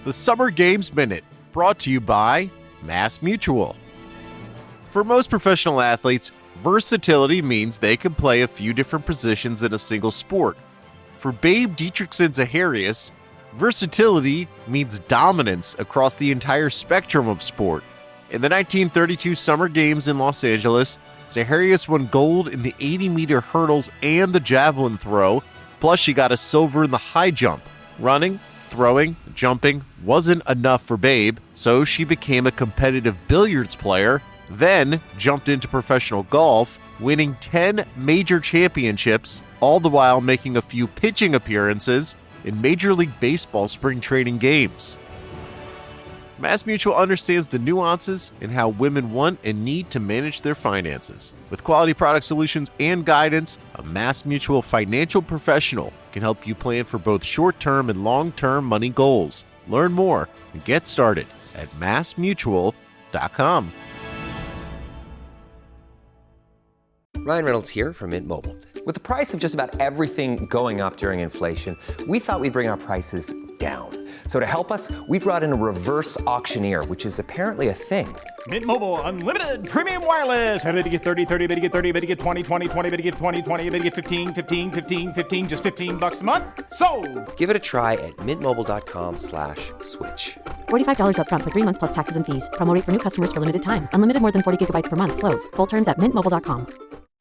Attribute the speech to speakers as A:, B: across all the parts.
A: The Summer Games Minute, brought to you by Mass Mutual. For most professional athletes, versatility means they can play a few different positions in a single sport. For Babe Dietrichson-Zaharias, versatility means dominance across the entire spectrum of sport. In the 1932 Summer Games in Los Angeles, Zaharias won gold in the 80-meter hurdles and the javelin throw, plus she got a silver in the high jump. Running, throwing, jumping wasn't enough for Babe, so she became a competitive billiards player, then jumped into professional golf, winning 10 major championships, all the while making a few pitching appearances in Major League Baseball spring training games. Mass Mutual understands the nuances in how women want and need to manage their finances. With quality product solutions and guidance, a Mass Mutual financial professional can help you plan for both short-term and long-term money goals. Learn more and get started at massmutual.com.
B: Ryan Reynolds here from Mint Mobile. With the price of just about everything going up during inflation, we thought we'd bring our prices down. So to help us, we brought in a reverse auctioneer, which is apparently a thing.
C: Mint Mobile Unlimited Premium Wireless. How to get 30, 30, bit to get 30, bit to get 20, 20, 20, bit to get 20, 20, bit to get 15, 15, 15, 15, just $15 a month? Sold!
B: Give it a try at mintmobile.com/switch.
D: $45 up front for 3 months plus taxes and fees. Promo rate for new customers for limited time. Unlimited more than 40 gigabytes per month. Slows full terms at mintmobile.com.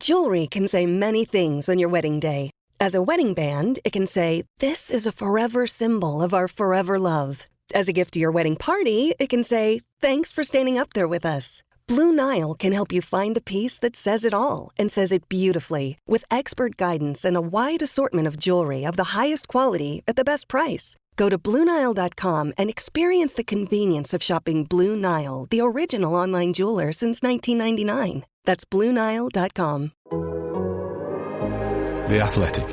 E: Jewelry can say many things on your wedding day. As a wedding band, it can say, "This is a forever symbol of our forever love." As a gift to your wedding party, it can say, "Thanks for standing up there with us." Blue Nile can help you find the piece that says it all and says it beautifully, with expert guidance and a wide assortment of jewelry of the highest quality at the best price. Go to BlueNile.com and experience the convenience of shopping Blue Nile, the original online jeweler since 1999. That's BlueNile.com.
F: The Athletic.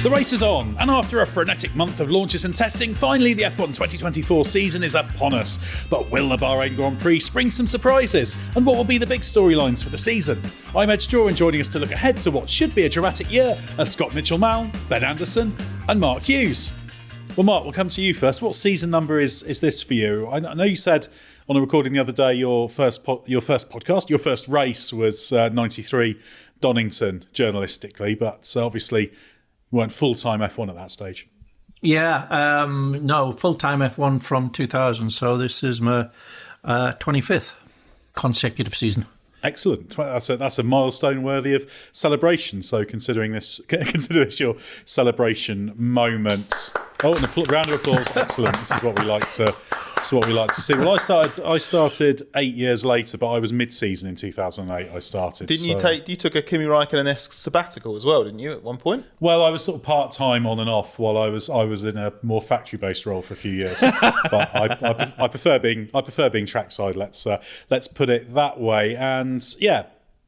G: The race is on, and after a frenetic month of launches and testing, finally the F1 2024 season is upon us. But will the Bahrain Grand Prix spring some surprises? And what will be the big storylines for the season? I'm Edd Straw, and joining us to look ahead to what should be a dramatic year are Scott Mitchell-Malm, Ben Anderson and Mark Hughes. Well, Mark, we'll come to you first. What season number is this for you? I know you said on a recording the other day your first race was 93 Donington journalistically, but obviously weren't full-time F1 at that stage.
H: Yeah, no, full-time F1 from 2000, so this is my 25th consecutive season.
G: Excellent. That's a milestone worthy of celebration. So consider this your celebration moment. Oh, and a round of applause. Excellent. This is what we like to see. Well, I started 8 years later, but I was mid-season in 2008. I started.
I: You took a Kimi Räikkönen-esque sabbatical as well, didn't you? At one point.
G: Well, I was sort of part-time on and off while I was in a more factory-based role for a few years. But I prefer being trackside. Let's put it that way. And yeah,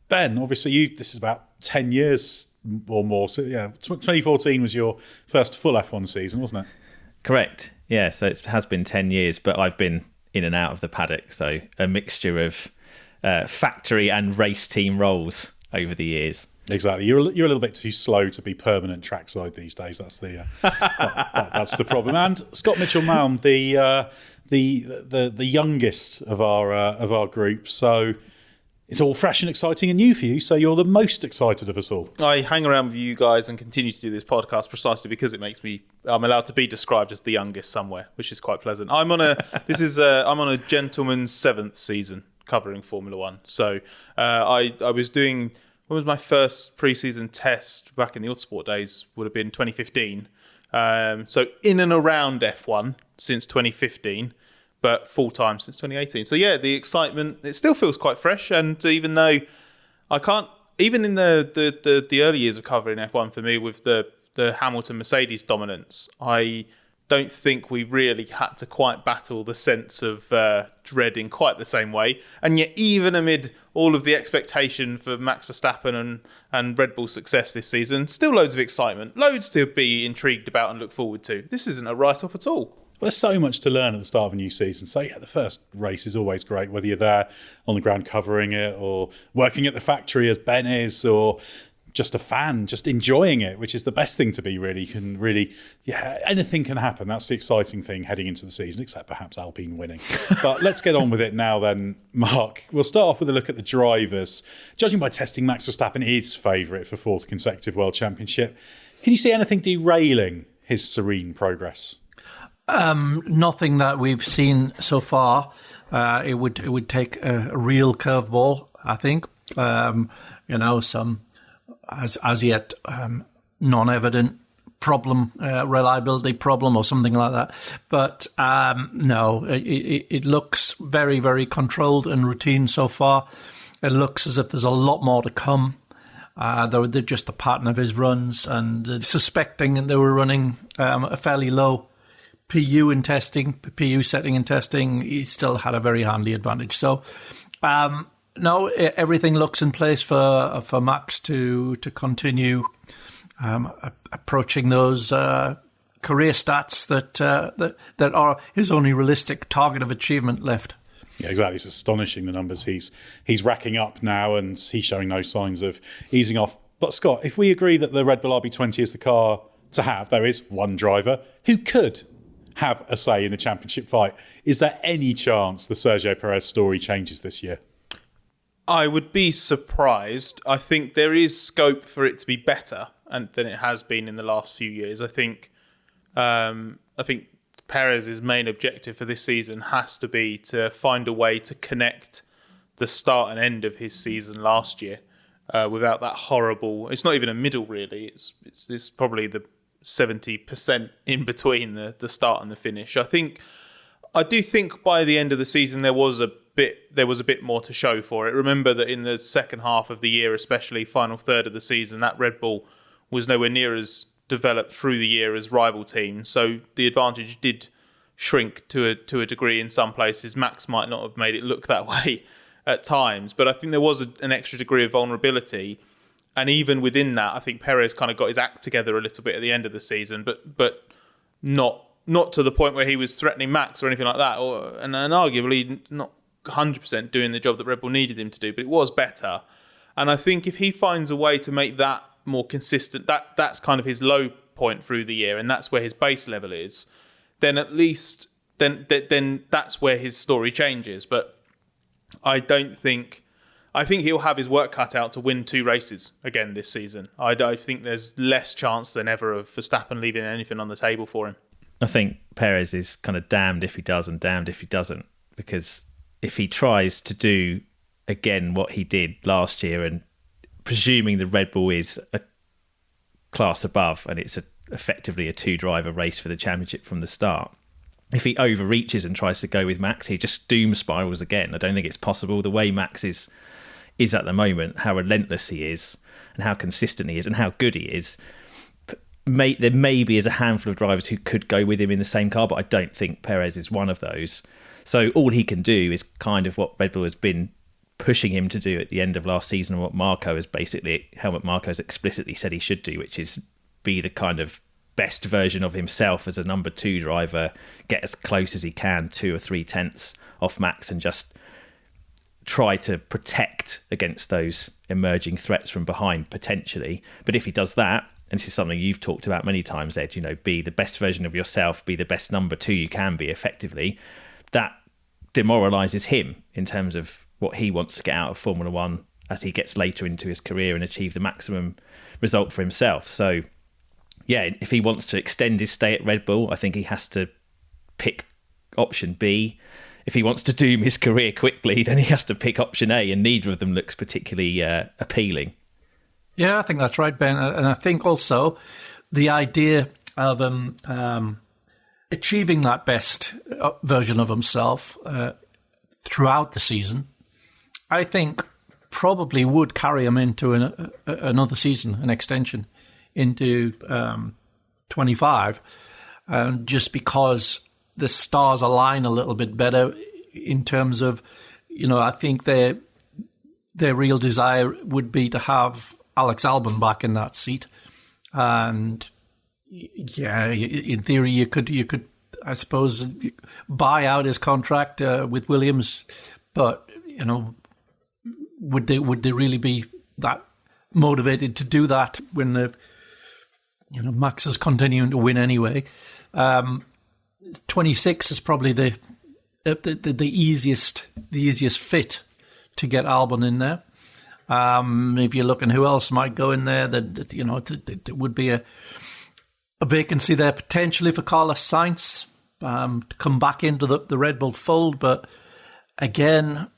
G: Ben, obviously this is about 10 years or more. So yeah, 2014 was your first full F1 season, wasn't it?
J: Correct. Yeah, so it has been 10 years, but I've been in and out of the paddock, so a mixture of factory and race team roles over the years.
G: Exactly. You're a little bit too slow to be permanent trackside these days. That's the that's the problem. And Scott Mitchell-Malm, the youngest of our group, so it's all fresh and exciting and new for you, so you're the most excited of us all. I
I: hang around with you guys and continue to do this podcast precisely because I'm allowed to be described as the youngest somewhere, which is quite pleasant. I'm on a gentleman's 7th season covering Formula One. So I was doing, when was my first pre-season test back in the Autosport days? Would have been 2015. So in and around F1 since 2015. But full-time since 2018. So yeah, the excitement, it still feels quite fresh. And even though I can't, even in the early years of covering F1 for me with the Hamilton-Mercedes dominance, I don't think we really had to quite battle the sense of dread in quite the same way. And yet even amid all of the expectation for Max Verstappen and Red Bull's success this season, still loads of excitement, loads to be intrigued about and look forward to. This isn't a write-off at all.
G: Well, there's so much to learn at the start of a new season. So, yeah, the first race is always great, whether you're there on the ground covering it or working at the factory as Ben is, or just a fan, just enjoying it, which is the best thing to be, really. You can really, anything can happen. That's the exciting thing heading into the season, except perhaps Alpine winning. But let's get on with it now then, Mark. We'll start off with a look at the drivers. Judging by testing, Max Verstappen is favourite for 4th consecutive World Championship. Can you see anything derailing his serene progress?
H: Nothing that we've seen so far. It would take a real curveball, I think. Some as yet non-evident problem, reliability problem or something like that. But no, it looks very, very controlled and routine so far. It looks as if there's a lot more to come. They're just the pattern of his runs, and suspecting they were running a fairly low PU setting in testing, he still had a very handy advantage. So, no, everything looks in place for Max to continue approaching those career stats that are his only realistic target of achievement left.
G: Yeah, exactly. It's astonishing the numbers he's racking up now, and he's showing no signs of easing off. But Scott, if we agree that the Red Bull RB20 is the car to have, there is one driver who could have a say in the championship fight. Is there any chance the Sergio Perez story changes this year?
I: I would be surprised. I think there is scope for it to be better than it has been in the last few years. I think Perez's main objective for this season has to be to find a way to connect the start and end of his season last year without that horrible. It's not even a middle, really. It's probably the 70% in between the start and the finish. I do think by the end of the season there was a bit more to show for it. Remember that in the second half of the year, especially final third of the season, that Red Bull was nowhere near as developed through the year as rival teams. So the advantage did shrink to a degree in some places. Max might not have made it look that way at times, but I think there was an extra degree of vulnerability. And even within that, I think Perez kind of got his act together a little bit at the end of the season, but not to the point where he was threatening Max or anything like that, and arguably not 100% doing the job that Red Bull needed him to do, but it was better. And I think if he finds a way to make that more consistent, that's kind of his low point through the year, and that's where his base level is, then at least then that's where his story changes. But I think he'll have his work cut out to win 2 races again this season. I think there's less chance than ever of Verstappen leaving anything on the table for him.
J: I think Perez is kind of damned if he does and damned if he doesn't, because if he tries to do again what he did last year, and presuming the Red Bull is a class above and it's effectively a 2-driver race for the championship from the start, if he overreaches and tries to go with Max, he just doom spirals again. I don't think it's possible. The way Max is at the moment, how relentless he is and how consistent he is and how good he is, there maybe is a handful of drivers who could go with him in the same car, but I don't think Perez is one of those. So all he can do is kind of what Red Bull has been pushing him to do at the end of last season, and what Helmut Marko has explicitly said he should do, which is be the kind of best version of himself as a number 2 driver, get as close as he can, 2 or 3 tenths off Max, and just try to protect against those emerging threats from behind potentially. But if he does that, and this is something you've talked about many times, Ed, be the best version of yourself, be the best number 2 you can be effectively, that demoralises him in terms of what he wants to get out of Formula One as he gets later into his career and achieve the maximum result for himself. So, yeah, if he wants to extend his stay at Red Bull, I think he has to pick option B. If he wants to doom his career quickly, then he has to pick option A, and neither of them looks particularly appealing.
H: Yeah, I think that's right, Ben. And I think also the idea of achieving that best version of himself throughout the season, I think probably would carry him into another season, an extension into 25, just because the stars align a little bit better in terms of, I think their real desire would be to have Alex Albon back in that seat. And yeah, in theory, you could I suppose, buy out his contract with Williams. But, would they really be that motivated to do that when Max is continuing to win anyway? 26 is probably the easiest fit to get Albon in there. If you're looking who else might go in there, that it would be a vacancy there potentially for Carlos Sainz to come back into the Red Bull fold. But again,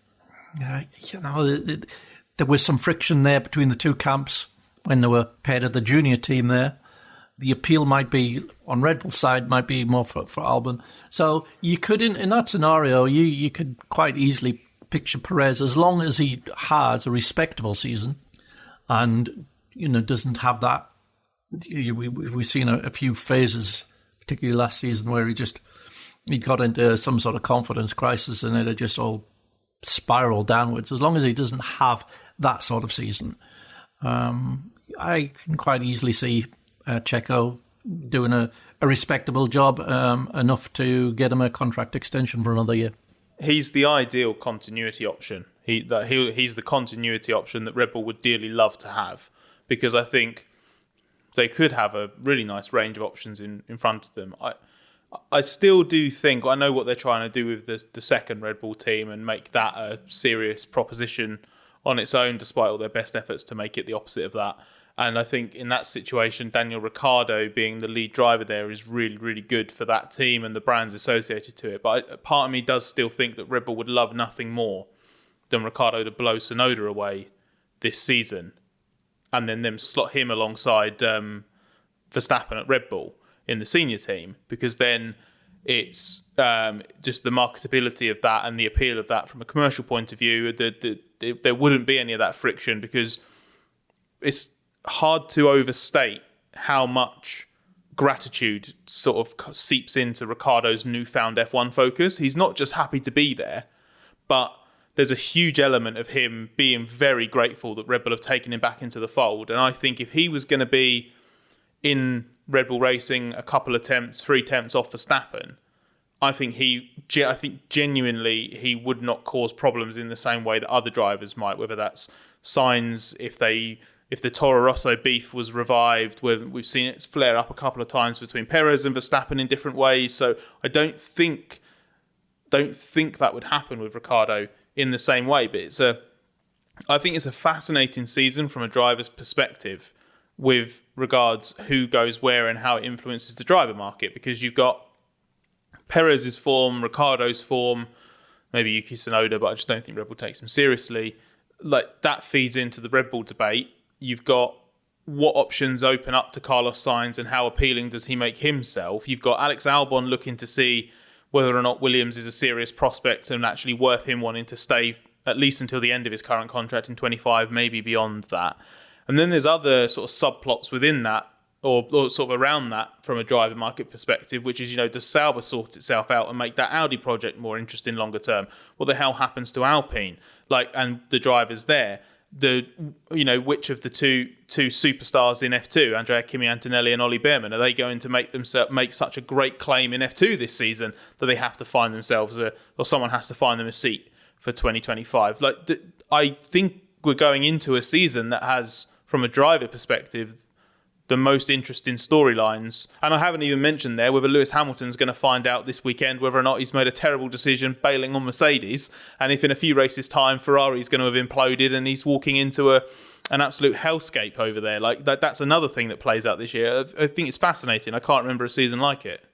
H: there was some friction there between the two camps when they were paired at the junior team there. The appeal might be on Red Bull's side, might be more for Albon. So you could, in that scenario, you could quite easily picture Perez, as long as he has a respectable season and doesn't have that. We've seen a few phases, particularly last season, where he got into some sort of confidence crisis and it just all spiraled downwards. As long as he doesn't have that sort of season, I can quite easily see Checo doing a respectable job, enough to get him a contract extension for another year.
I: He's the ideal continuity option. He's the continuity option that Red Bull would dearly love to have, because I think they could have a really nice range of options in front of them. I still do think, I know what they're trying to do with the second Red Bull team and make that a serious proposition on its own, despite all their best efforts to make it the opposite of that. And I think in that situation, Daniel Ricciardo being the lead driver there is really, really good for that team and the brands associated to it. But part of me does still think that Red Bull would love nothing more than Ricciardo to blow Tsunoda away this season and then them slot him alongside Verstappen at Red Bull in the senior team, because then it's just the marketability of that and the appeal of that from a commercial point of view. There wouldn't be any of that friction, because it's hard to overstate how much gratitude sort of seeps into Ricciardo's newfound F1 focus. He's not just happy to be there, but there's a huge element of him being very grateful that Red Bull have taken him back into the fold. And I think if he was going to be in Red Bull Racing a couple attempts, 3 attempts off Verstappen, I think genuinely he would not cause problems in the same way that other drivers might, whether that's Sainz, if the Toro Rosso beef was revived, where we've seen it flare up a couple of times between Perez and Verstappen in different ways. So I don't think that would happen with Ricciardo in the same way. But I think it's a fascinating season from a driver's perspective with regards who goes where and how it influences the driver market, because you've got Perez's form, Ricciardo's form, maybe Yuki Tsunoda, but I just don't think Red Bull takes him seriously. Like, that feeds into the Red Bull debate. You've got what options open up to Carlos Sainz and how appealing does he make himself. You've got Alex Albon looking to see whether or not Williams is a serious prospect and actually worth him wanting to stay at least until the end of his current contract in 25, maybe beyond that. And then there's other sort of subplots within that, or sort of around that from a driver market perspective, which is, does Sauber sort itself out and make that Audi project more interesting longer term? What the hell happens to Alpine? And the drivers there? Which of the two superstars in F2, Andrea Kimi Antonelli and Ollie Behrman, are they going to make such a great claim in F2 this season that they have to find themselves or someone has to find them a seat for 2025? I think we're going into a season that has, from a driver perspective, the most interesting storylines. And I haven't even mentioned there whether Lewis Hamilton's going to find out this weekend whether or not he's made a terrible decision bailing on Mercedes, and if in a few races' time Ferrari's going to have imploded and he's walking into an absolute hellscape over there. That's another thing that plays out this year. I think it's fascinating. I can't remember a season like it.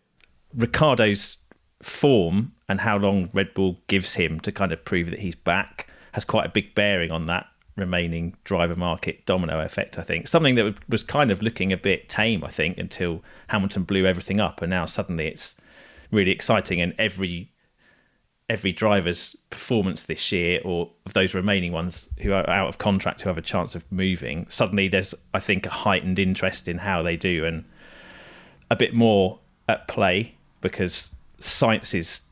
J: Ricciardo's form and how long Red Bull gives him to kind of prove that he's back has quite a big bearing on that remaining driver market domino effect, I think. Something that was kind of looking a bit tame, I think, until Hamilton blew everything up, and now suddenly it's really exciting, and every driver's performance this year, or of those remaining ones who are out of contract who have a chance of moving, suddenly there's, I think, a heightened interest in how they do and a bit more at play, because Sainz's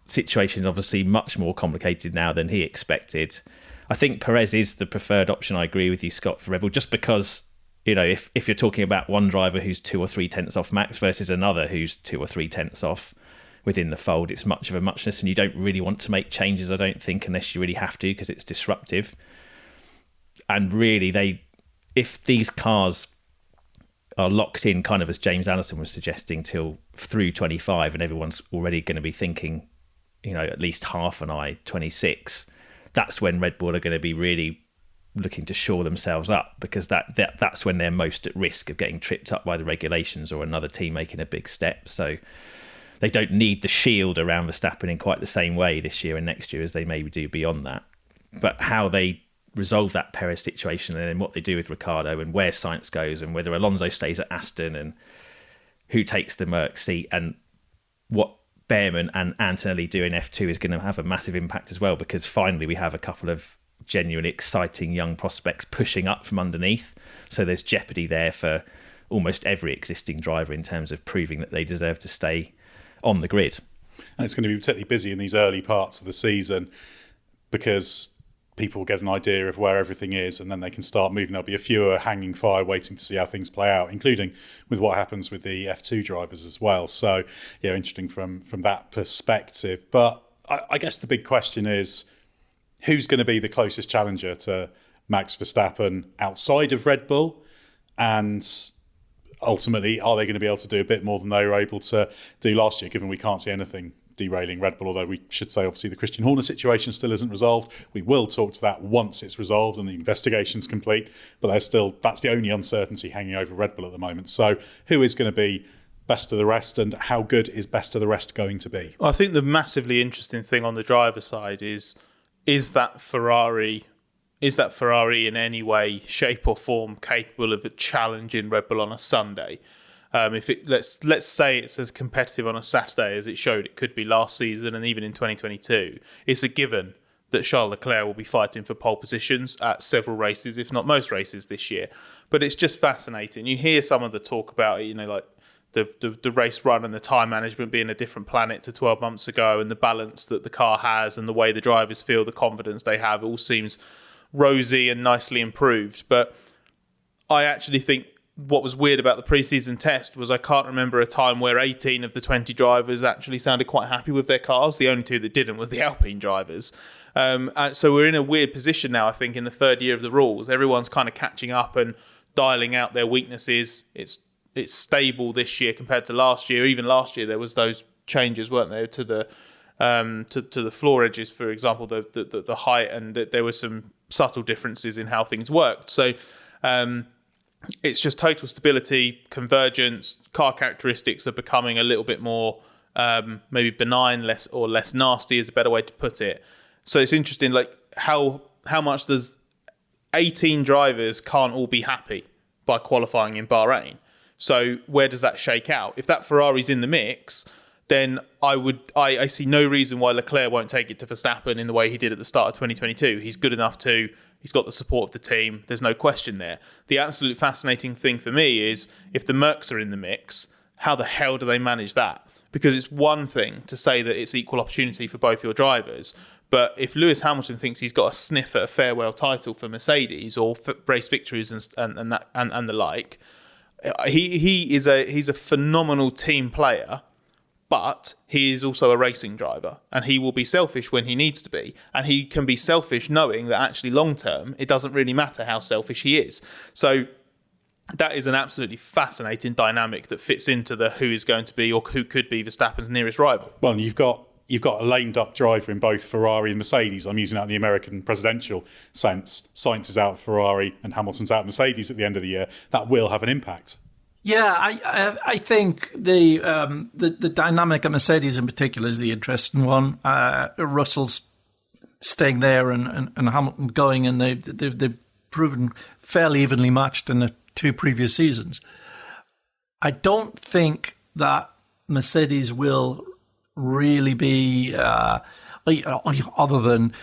J: situation is obviously much more complicated now than he expected. I think Perez is the preferred option. I agree with you, Scott, for Red Bull, just because, if you're talking about one driver who's 2 or 3 tenths off Max versus another who's 2 or 3 tenths off, within the fold. It's much of a muchness, and you don't really want to make changes, I don't think, unless you really have to, because it's disruptive. And really, if these cars are locked in, kind of as James Anderson was suggesting, till through 25, and everyone's already going to be thinking, at least half an eye 26, that's when Red Bull are going to be really looking to shore themselves up, because that's when they're most at risk of getting tripped up by the regulations or another team making a big step. So they don't need the shield around Verstappen in quite the same way this year and next year as they maybe do beyond that. But how they resolve that Perez situation, and then what they do with Ricciardo, and where Sainz goes, and whether Alonso stays at Aston, and who takes the Merc seat, and what Behrman and Antonelli do in F2 is going to have a massive impact as well, because finally we have a couple of genuinely exciting young prospects pushing up from underneath. So there's jeopardy there for almost every existing driver in terms of proving that they deserve to stay on the grid.
F: And it's going to be particularly busy in these early parts of the season, because people will get an idea of where everything is, and then they can start moving. There'll be a fewer hanging fire waiting to see how things play out, including with what happens with the F2 drivers as well. So, yeah, interesting from that perspective. But I guess the big question is, who's going to be the closest challenger to Max Verstappen outside of Red Bull? And ultimately, are they going to be able to do a bit more than they were able to do last year, given we can't see anything derailing Red Bull, although we should say obviously the Christian Horner situation still isn't resolved. We will talk to that once it's resolved and the investigation's complete, but that's the only uncertainty hanging over Red Bull at the moment. So who is going to be best of the rest, and how good is best of the rest going to be?
I: Well, I think the massively interesting thing on the driver side is that Ferrari in any way, shape or form capable of challenging Red Bull on a Sunday? Let's say it's as competitive on a Saturday as it showed it could be last season and even in 2022, it's a given that Charles Leclerc will be fighting for pole positions at several races, if not most races this year. But it's just fascinating. You hear some of the talk about it, like the race run and the time management being a different planet to 12 months ago, and the balance that the car has and the way the drivers feel, the confidence they have, it all seems rosy and nicely improved. But I actually think what was weird about the pre-season test was I can't remember a time where 18 of the 20 drivers actually sounded quite happy with their cars. The only two that didn't was the Alpine drivers. And so we're in a weird position now, I think, in the third year of the rules. Everyone's kind of catching up and dialing out their weaknesses. It's stable this year compared to last year. Even last year there was those changes, weren't there, to the floor edges, for example, the height, and there were some subtle differences in how things worked. So it's just total stability, convergence. Car characteristics are becoming a little bit more maybe benign, less nasty is a better way to put it. So it's interesting, like how much does 18 drivers can't all be happy by qualifying in Bahrain. So where does that shake out? If that Ferrari's in the mix, then I see no reason why Leclerc won't take it to Verstappen in the way he did at the start of 2022. He's good enough to. He's got the support of the team. There's no question there. The absolute fascinating thing for me is if the Mercs are in the mix, how the hell do they manage that? Because it's one thing to say that it's equal opportunity for both your drivers, but if Lewis Hamilton thinks he's got a sniff at a farewell title for Mercedes or race victories and the like, he's a phenomenal team player. But he is also a racing driver, and he will be selfish when he needs to be. And he can be selfish knowing that actually long term, it doesn't really matter how selfish he is. So that is an absolutely fascinating dynamic that fits into the who is going to be or who could be Verstappen's nearest rival.
F: Well, you've got a lamed up driver in both Ferrari and Mercedes. I'm using that in the American presidential sense. Sainz is out at Ferrari and Hamilton's out at Mercedes at the end of the year. That will have an impact.
H: Yeah, I think the dynamic at Mercedes in particular is the interesting one. Russell's staying there and Hamilton going, and they've proven fairly evenly matched in the two previous seasons. I don't think that Mercedes will really be, other than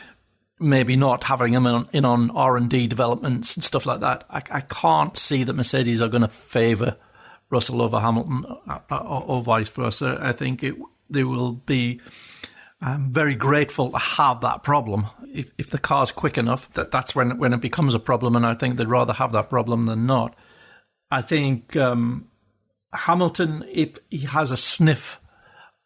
H: maybe not having him in on R&D developments and stuff like that, I can't see that Mercedes are going to favour Russell over Hamilton or vice versa. I think they will be very grateful to have that problem. If the car's quick enough, that's when it becomes a problem, and I think they'd rather have that problem than not. I think Hamilton, if he has a sniff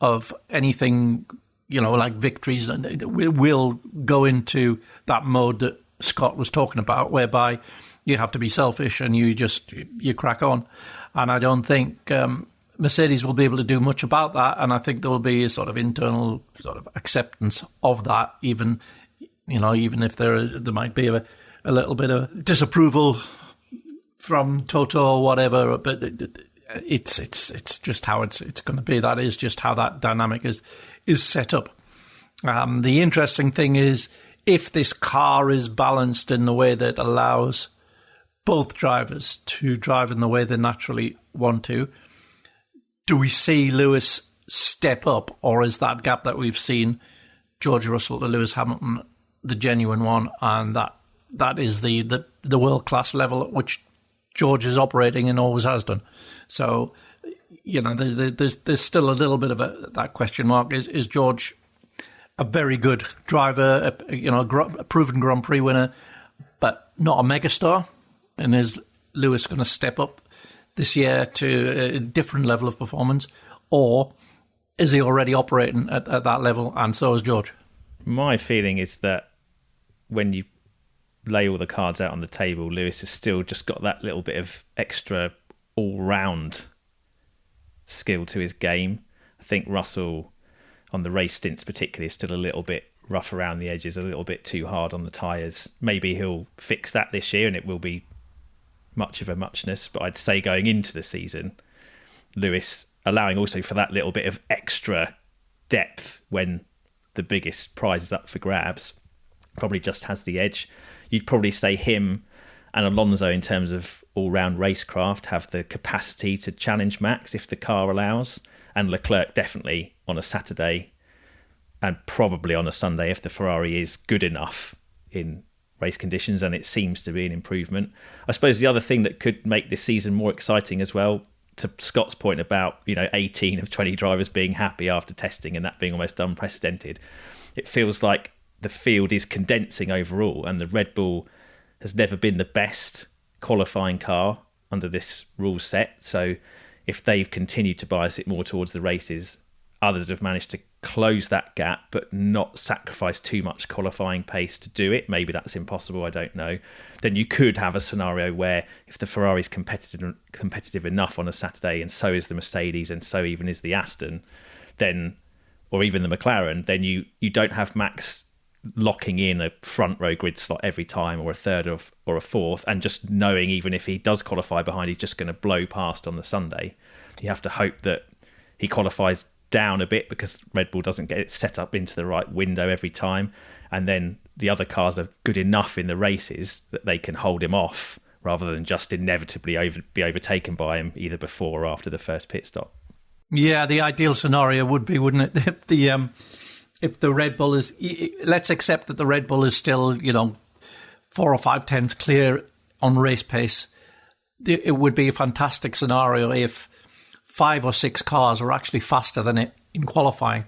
H: of anything, like victories. We'll go into that mode that Scott was talking about, whereby you have to be selfish and you crack on. And I don't think Mercedes will be able to do much about that. And I think there will be a sort of internal sort of acceptance of that, even if there might be a little bit of disapproval from Toto or whatever. But it's just how it's going to be. That is just how that dynamic is set up. The interesting thing is, if this car is balanced in the way that allows both drivers to drive in the way they naturally want to, do we see Lewis step up, or is that gap that we've seen George Russell to Lewis Hamilton the genuine one, and that is the world-class level at which George is operating and always has done? So, there's still a little bit of that question mark. Is George a very good driver, a proven Grand Prix winner, but not a megastar? And is Lewis going to step up this year to a different level of performance? Or is he already operating at that level, and so is George?
J: My feeling is that when you lay all the cards out on the table, Lewis has still just got that little bit of extra all-round skill to his game. I think Russell, on the race stints particularly, is still a little bit rough around the edges, a little bit too hard on the tyres. Maybe he'll fix that this year and it will be much of a muchness, but I'd say going into the season, Lewis allowing also for that little bit of extra depth when the biggest prize is up for grabs, probably just has the edge. You'd probably say him and Alonso, in terms of all-round racecraft, have the capacity to challenge Max if the car allows, and Leclerc definitely on a Saturday and probably on a Sunday if the Ferrari is good enough in race conditions, and it seems to be an improvement. I suppose the other thing that could make this season more exciting as well, to Scott's point about 18 of 20 drivers being happy after testing and that being almost unprecedented, it feels like the field is condensing overall, and the Red Bull has never been the best qualifying car under this rule set. So if they've continued to bias it more towards the races, others have managed to close that gap but not sacrifice too much qualifying pace to do it. Maybe that's impossible, I don't know. Then you could have a scenario where if the Ferrari's competitive enough on a Saturday, and so is the Mercedes, and so even is the Aston, then, or even the McLaren, then you don't have Max locking in a front row grid slot every time, or a third or a fourth, and just knowing even if he does qualify behind, he's just going to blow past on the Sunday. You have to hope that he qualifies down a bit because Red Bull doesn't get it set up into the right window every time, and then the other cars are good enough in the races that they can hold him off rather than just inevitably be overtaken by him either before or after the first pit stop.
H: Yeah, the ideal scenario would be, wouldn't it, if the Red Bull is, let's accept that the Red Bull is still 4 or 5 tenths clear on race pace. It would be a fantastic scenario if 5 or 6 cars are actually faster than it in qualifying,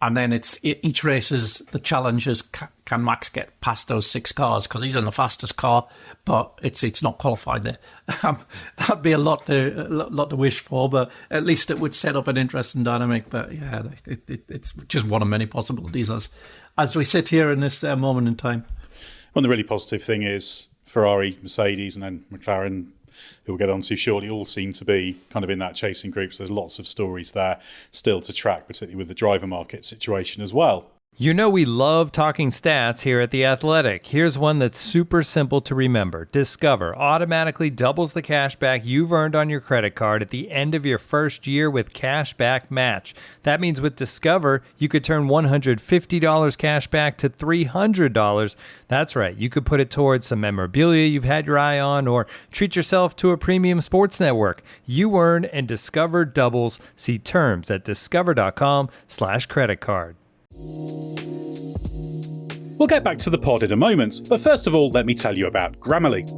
H: and then each race is the challenge is, can Max get past those 6 cars because he's in the fastest car, but it's not qualified there. That'd be a lot to wish for, but at least it would set up an interesting dynamic. But yeah, it's just one of many possibilities as we sit here in this moment in time.
F: Well, the really positive thing is Ferrari, Mercedes, and then McLaren, who we'll get on to shortly, all seem to be kind of in that chasing group. So there's lots of stories there still to track, particularly with the driver market situation as well.
K: You know we love talking stats here at The Athletic. Here's one that's super simple to remember. Discover automatically doubles the cash back you've earned on your credit card at the end of your first year with Cash Back Match. That means with Discover, you could turn $150 cash back to $300. That's right, you could put it towards some memorabilia you've had your eye on, or treat yourself to a premium sports network. You earn and Discover doubles. See terms at discover.com/creditcard.
F: We'll get back to the pod in a moment, but first of all, let me tell you about Grammarly.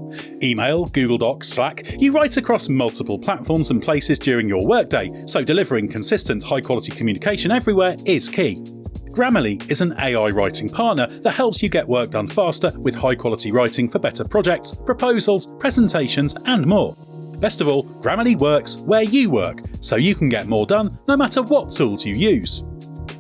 F: Email, Google Docs, Slack, you write across multiple platforms and places during your workday, so delivering consistent, high-quality communication everywhere is key. Grammarly is an AI writing partner that helps you get work done faster with high-quality writing for better projects, proposals, presentations, and more.
G: Best of all, Grammarly works where you work, so you can get more done no matter what tools you use.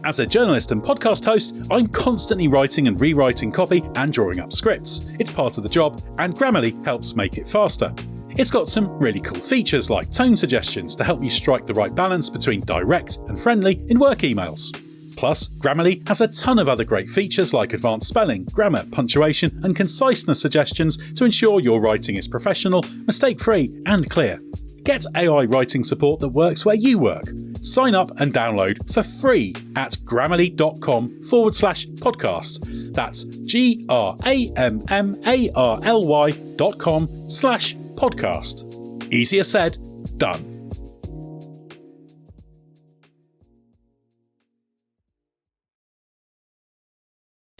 G: As a journalist and podcast host, I'm constantly writing and rewriting copy and drawing up scripts. It's part of the job, and Grammarly helps make it faster. It's got some really cool features like tone suggestions to help you strike the right balance between direct and friendly in work emails. Plus, Grammarly has a ton of other great features like advanced spelling, grammar, punctuation, and conciseness suggestions to ensure your writing is professional, mistake-free, and clear. Get AI writing support that works where you work. Sign up and download for free at grammarly.com/podcast. That's GRAMMARLY.com/podcast. Easier said, done.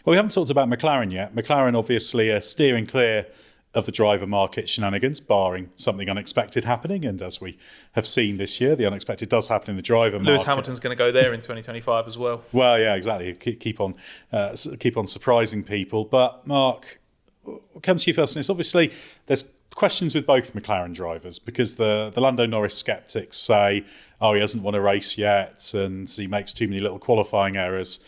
F: Well, we haven't talked about McLaren yet. McLaren obviously are steering clear of the driver market shenanigans, barring something unexpected happening. And as we have seen this year, the unexpected does happen in the driver market.
I: Lewis Hamilton's going to go there in 2025 as well.
F: Well, yeah, exactly. Keep on surprising people. But Mark, what comes to you first? And it's obviously there's questions with both McLaren drivers because the Lando Norris skeptics say, oh, he hasn't won a race yet and he makes too many little qualifying errors.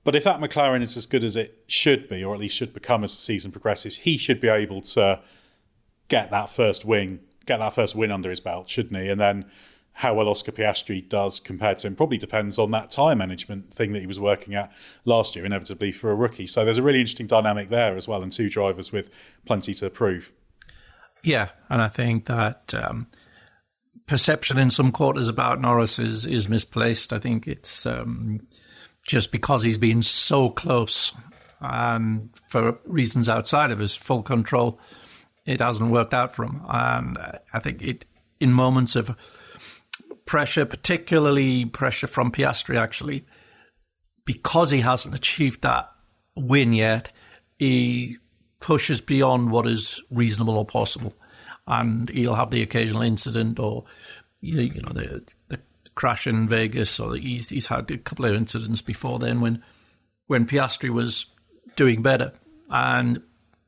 F: But if that McLaren is as good as it should be, or at least should become as the season progresses, he should be able to get that first win under his belt, shouldn't he? And then how well Oscar Piastri does compared to him probably depends on that tyre management thing that he was working at last year, inevitably for a rookie. So there's a really interesting dynamic there as well, and two drivers with plenty to prove.
H: Yeah, and I think that perception in some quarters about Norris is misplaced. I think it's just because he's been so close and for reasons outside of his full control, it hasn't worked out for him. And I think in moments of pressure, particularly pressure from Piastri actually, because he hasn't achieved that win yet, he pushes beyond what is reasonable or possible. And he'll have the occasional incident or, the crash in Vegas, or he's had a couple of incidents before then when Piastri was doing better. And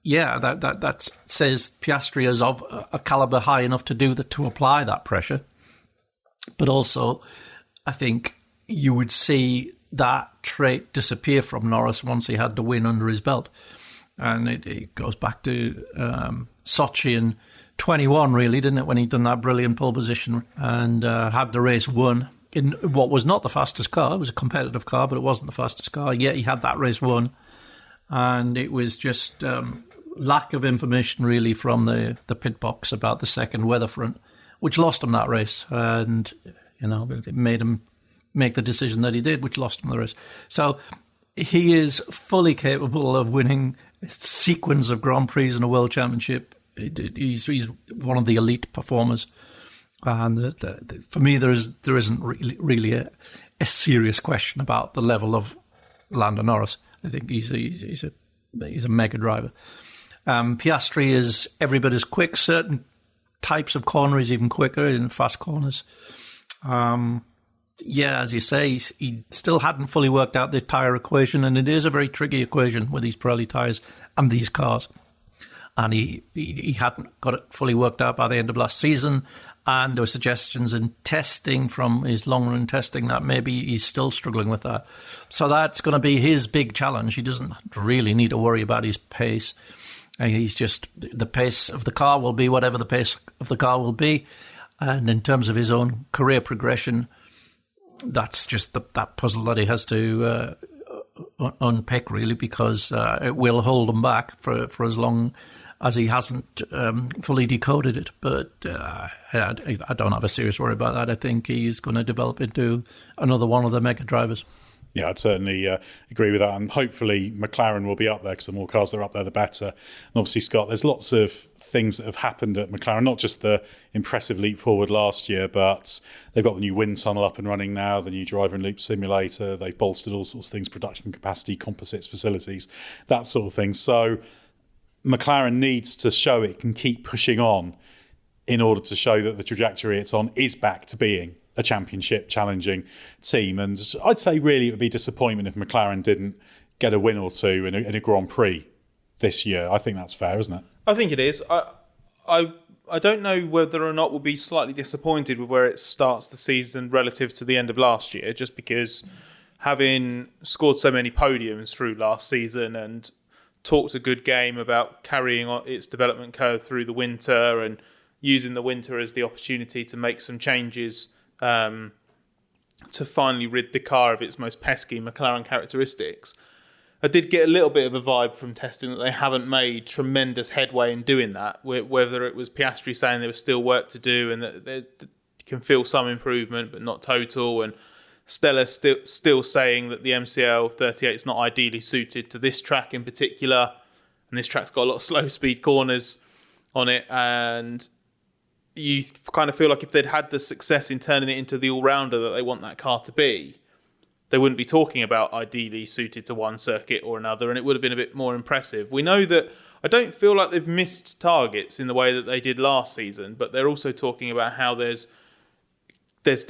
H: yeah, that says Piastri is of a caliber high enough to apply that pressure. But also, I think you would see that trait disappear from Norris once he had the win under his belt. And it goes back to Sochi in 21, really, didn't it, when he'd done that brilliant pole position and had the race won in what was not the fastest car. It was a competitive car, but it wasn't the fastest car. Yet he had that race won. And it was just lack of information, really, from the pit box about the second weather front, which lost him that race. And, it made him make the decision that he did, which lost him the race. So he is fully capable of winning a sequence of Grand Prix and a World Championship. He's one of the elite performers, and for me, there isn't really a serious question about the level of Lando Norris. I think he's a mega driver. Piastri is every bit as quick. Certain types of corner is even quicker in fast corners. As you say, he still hadn't fully worked out the tyre equation, and it is a very tricky equation with these Pirelli tyres and these cars. And he hadn't got it fully worked out by the end of last season. And there were suggestions in testing from his long-run testing that maybe he's still struggling with that. So that's going to be his big challenge. He doesn't really need to worry about his pace. He's just, the pace of the car will be whatever the pace of the car will be. And in terms of his own career progression, that's just that puzzle that he has to unpick, really, because it will hold him back for as long as he hasn't fully decoded it. But I don't have a serious worry about that. I think he's going to develop into another one of the mega drivers.
F: Yeah, I'd certainly agree with that. And hopefully McLaren will be up there because the more cars that are up there, the better. And obviously, Scott, there's lots of things that have happened at McLaren, not just the impressive leap forward last year, but they've got the new wind tunnel up and running now, the new driver and loop simulator. They've bolstered all sorts of things, production capacity, composites facilities, that sort of thing. So McLaren needs to show it can keep pushing on in order to show that the trajectory it's on is back to being a championship challenging team. And I'd say really it would be disappointment if McLaren didn't get a win or two in a Grand Prix this year. I think that's fair, isn't it?
I: I think it is. I I don't know whether or not we'll be slightly disappointed with where it starts the season relative to the end of last year, just because having scored so many podiums through last season and talked a good game about carrying on its development curve through the winter and using the winter as the opportunity to make some changes to finally rid the car of its most pesky McLaren characteristics. I did get a little bit of a vibe from testing that they haven't made tremendous headway in doing that, whether it was Piastri saying there was still work to do and that you can feel some improvement but not total, and Stella still saying that the MCL 38 is not ideally suited to this track in particular, and this track's got a lot of slow speed corners on it, and you kind of feel like if they'd had the success in turning it into the all-rounder that they want that car to be, they wouldn't be talking about ideally suited to one circuit or another, and it would have been a bit more impressive. We know that I don't feel like they've missed targets in the way that they did last season, but they're also talking about how there's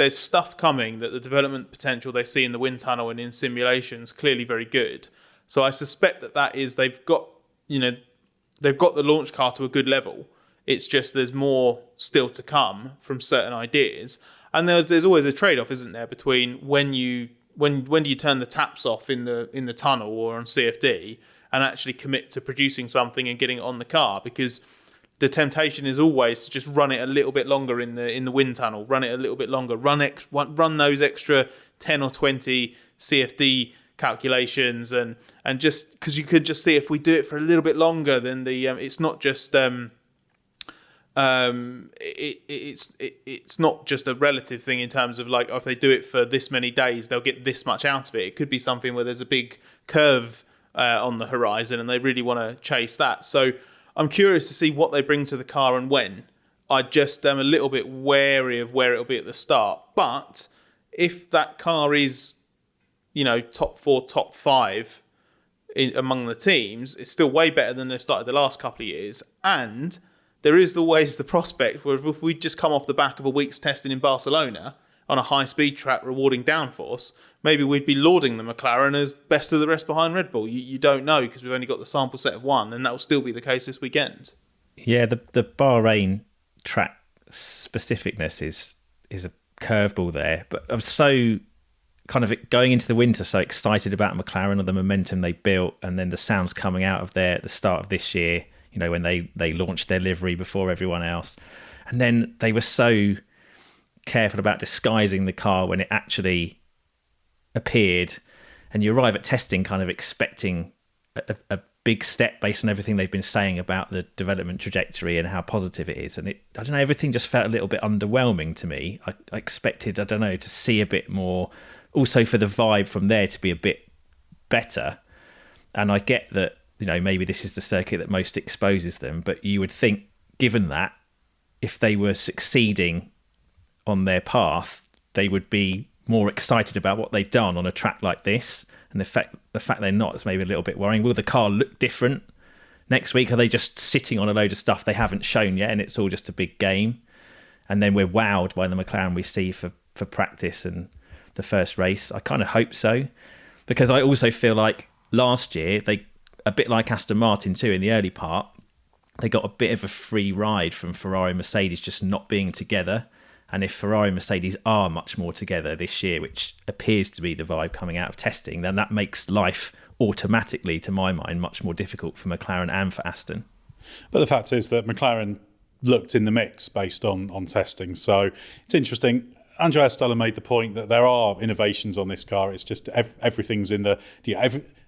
I: stuff coming, that the development potential they see in the wind tunnel and in simulations clearly very good. So I suspect that is they've got the launch car to a good level. It's just there's more still to come from certain ideas, and there's always a trade-off, isn't there, between when do you turn the taps off in the tunnel or on CFD and actually commit to producing something and getting it on the car, because the temptation is always to just run it a little bit longer in the wind tunnel, run it a little bit longer, run those extra 10 or 20 CFD calculations, and just because you could just see if we do it for a little bit longer, then it's not just it's not just a relative thing in terms of like, if they do it for this many days, they'll get this much out of it. It could be something where there's a big curve on the horizon and they really want to chase that. So I'm curious to see what they bring to the car and when. I just am a little bit wary of where it'll be at the start. But if that car is, top 4, top 5 among the teams, it's still way better than they've started the last couple of years. And there is always the prospect where if we just come off the back of a week's testing in Barcelona on a high-speed track rewarding downforce, maybe we'd be lauding the McLaren as best of the rest behind Red Bull. You don't know, because we've only got the sample set of one, and that will still be the case this weekend.
J: Yeah, the Bahrain track specificness is a curveball there, but I'm so kind of going into the winter so excited about McLaren and the momentum they built, and then the sounds coming out of there at the start of this year, when they launched their livery before everyone else, and then they were so careful about disguising the car when it actually appeared, and you arrive at testing kind of expecting a big step based on everything they've been saying about the development trajectory and how positive it is, and everything just felt a little bit underwhelming to me. I expected to see a bit more, also for the vibe from there to be a bit better, and I get that maybe this is the circuit that most exposes them, but you would think, given that, if they were succeeding on their path, they would be more excited about what they've done on a track like this. And the fact they're not is maybe a little bit worrying. Will the car look different next week? Are they just sitting on a load of stuff they haven't shown yet, and it's all just a big game? And then we're wowed by the McLaren we see for practice and the first race. I kind of hope so, because I also feel like last year, they, a bit like Aston Martin too in the early part, they got a bit of a free ride from Ferrari and Mercedes just not being together. And if Ferrari and Mercedes are much more together this year, which appears to be the vibe coming out of testing, then that makes life automatically, to my mind, much more difficult for McLaren and for Aston.
F: But the fact is that McLaren looked in the mix based on testing. So it's interesting. Andrea Stella made the point that there are innovations on this car. It's just everything's in the...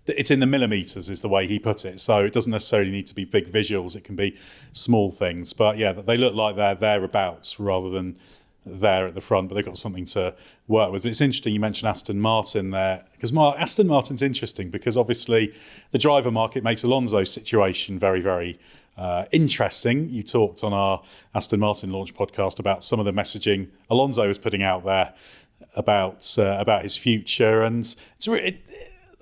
F: it's in the millimetres is the way he put it. So it doesn't necessarily need to be big visuals. It can be small things. But yeah, they look like they're thereabouts rather than there at the front, but they've got something to work with. But it's interesting you mentioned Aston Martin there, because Aston Martin's interesting because obviously the driver market makes Alonso's situation very, very interesting. You talked on our Aston Martin launch podcast about some of the messaging Alonso was putting out there about his future, and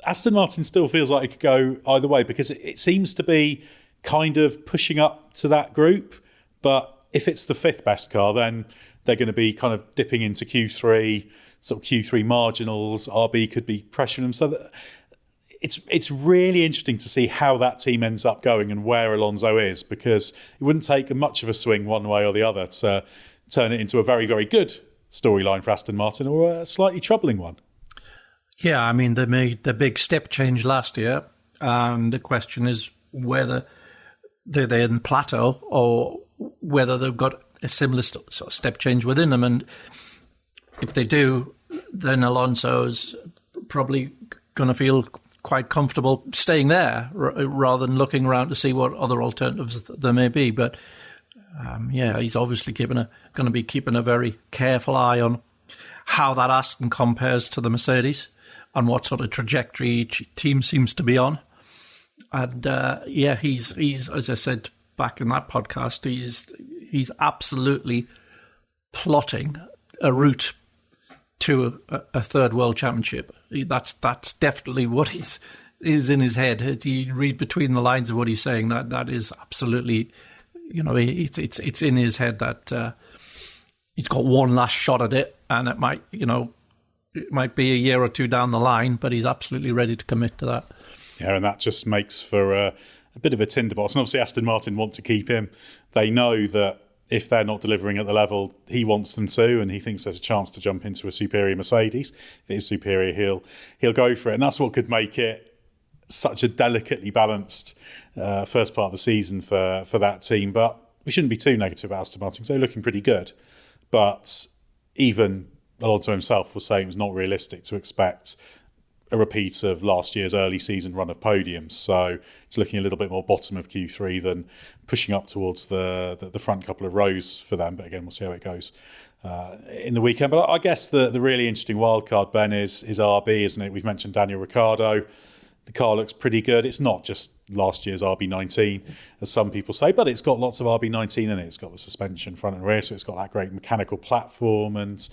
F: Aston Martin still feels like it could go either way, because it seems to be kind of pushing up to that group. But if it's the fifth best car, then they're going to be kind of dipping into Q3, sort of Q3 marginals. RB could be pressuring them. So it's really interesting to see how that team ends up going and where Alonso is, because it wouldn't take much of a swing one way or the other to turn it into a very, very good storyline for Aston Martin or a slightly troubling one.
H: Yeah, I mean, they made the big step change last year, and the question is whether they're in plateau or whether they've got a similar sort of step change within them. And if they do, then Alonso's probably going to feel quite comfortable staying there rather than looking around to see what other alternatives there may be. But he's obviously going to be keeping a very careful eye on how that Aston compares to the Mercedes and what sort of trajectory each team seems to be on. And he's as I said back in that podcast, he's absolutely plotting a route to a third world championship. That's definitely what is in his head. You read between the lines of what he's saying. That is absolutely, it's in his head that he's got one last shot at it, and it might be a year or two down the line, but he's absolutely ready to commit to that.
F: Yeah, and that just makes for a bit of a tinderbox. And obviously Aston Martin want to keep him. They know that if they're not delivering at the level he wants them to, and he thinks there's a chance to jump into a superior Mercedes, if it is superior, he'll go for it. And that's what could make it such a delicately balanced first part of the season for that team. But we shouldn't be too negative about Aston Martin because they're looking pretty good. But even Alonso himself was saying it was not realistic to expect a repeat of last year's early season run of podiums. So it's looking a little bit more bottom of Q3 than pushing up towards the front couple of rows for them. But again, we'll see how it goes in the weekend. But I guess the really interesting wildcard, Ben, is RB, isn't it? We've mentioned Daniel Ricciardo. The car looks pretty good. It's not just last year's RB19, as some people say, but it's got lots of RB19 in it. It's got the suspension front and rear, so it's got that great mechanical platform. And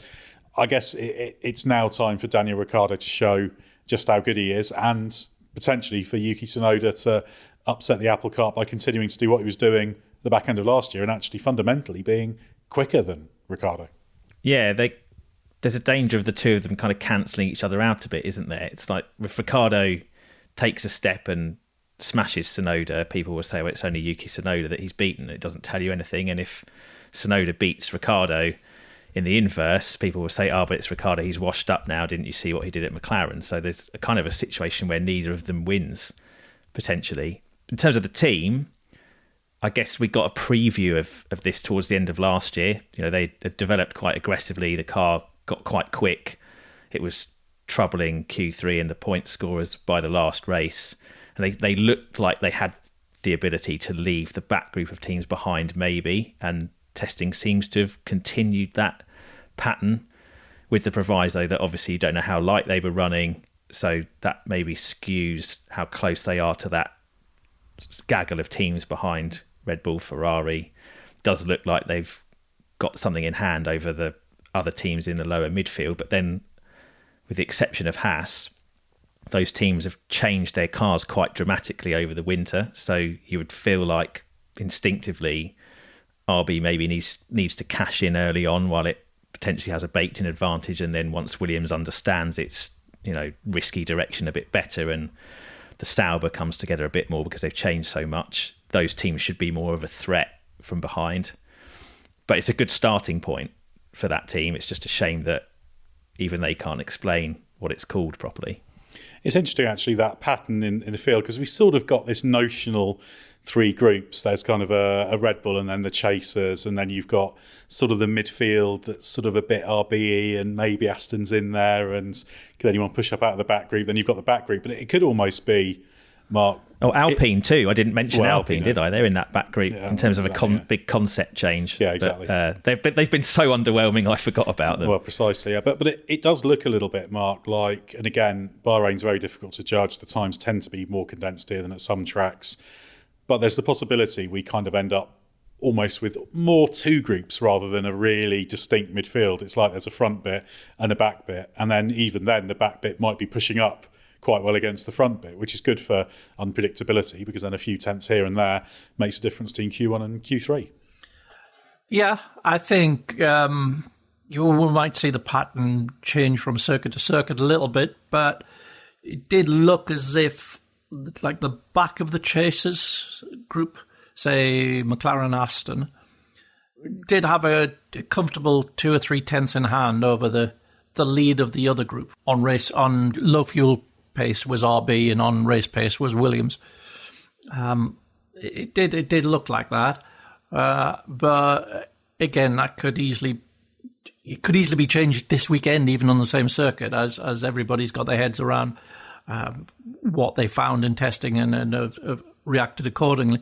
F: I guess it's now time for Daniel Ricciardo to show just how good he is, and potentially for Yuki Tsunoda to upset the apple cart by continuing to do what he was doing at the back end of last year and actually fundamentally being quicker than Ricciardo.
J: Yeah, there's a danger of the two of them kind of cancelling each other out a bit, isn't there? It's like if Ricciardo takes a step and smashes Tsunoda, people will say, well, it's only Yuki Tsunoda that he's beaten. It doesn't tell you anything. And if Tsunoda beats Ricciardo in the inverse, people will say, but it's Ricciardo, he's washed up now, didn't you see what he did at McLaren? So there's a kind of a situation where neither of them wins, potentially. In terms of the team, I guess we got a preview of this towards the end of last year. They had developed quite aggressively. The car got quite quick. It was troubling Q3 and the point scorers by the last race. And they looked like they had the ability to leave the back group of teams behind, maybe, and testing seems to have continued that pattern, with the proviso that obviously you don't know how light they were running, so that maybe skews how close they are to that gaggle of teams behind Red Bull, Ferrari. Does look like they've got something in hand over the other teams in the lower midfield, but then with the exception of Haas, those teams have changed their cars quite dramatically over the winter, so you would feel like instinctively RB maybe needs to cash in early on while it potentially has a baked-in advantage, and then once Williams understands its risky direction a bit better and the Sauber comes together a bit more because they've changed so much, those teams should be more of a threat from behind. But it's a good starting point for that team. It's just a shame that even they can't explain what it's called properly.
F: It's interesting, actually, that pattern in the field, because we've sort of got this notional three groups. There's kind of a Red Bull and then the chasers, and then you've got sort of the midfield that's sort of a bit RBE, and maybe Aston's in there, and can anyone push up out of the back group? Then you've got the back group, but it could almost be, Mark...
J: Oh, Alpine too. I didn't mention Alpine, did I? They're in that back group in terms of a big concept change.
F: Yeah, exactly.
J: But, they've been so underwhelming, I forgot about them.
F: Well, precisely, yeah. But it does look a little bit, Mark, like... And again, Bahrain's very difficult to judge. The times tend to be more condensed here than at some tracks. But there's the possibility we kind of end up almost with more two groups rather than a really distinct midfield. It's like there's a front bit and a back bit. And then even then, the back bit might be pushing up quite well against the front bit, which is good for unpredictability, because then a few tenths here and there makes a difference between Q1 and Q3.
H: Yeah, I think you might see the pattern change from circuit to circuit a little bit, but it did look as if, like, the back of the chasers group, say McLaren, Aston, did have a comfortable 2 or 3 tenths in hand over the lead of the other group. On low fuel pace was RB, and on race pace was Williams. It did look like that, but again, that could easily be changed this weekend, even on the same circuit, as everybody's got their heads around what they found in testing and have reacted accordingly.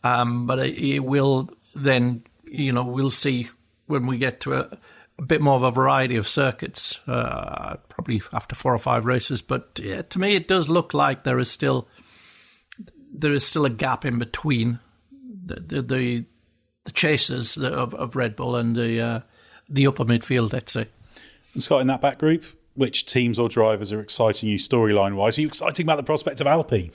H: But it will then, we'll see when we get to a bit more of a variety of circuits, probably after 4 or 5 races. But yeah, to me, it does look like there is still a gap in between the chasers of Red Bull and the upper midfield, let's say.
F: And Scott, in that back group, which teams or drivers are exciting you storyline-wise? Are you excited about the prospect of Alpine?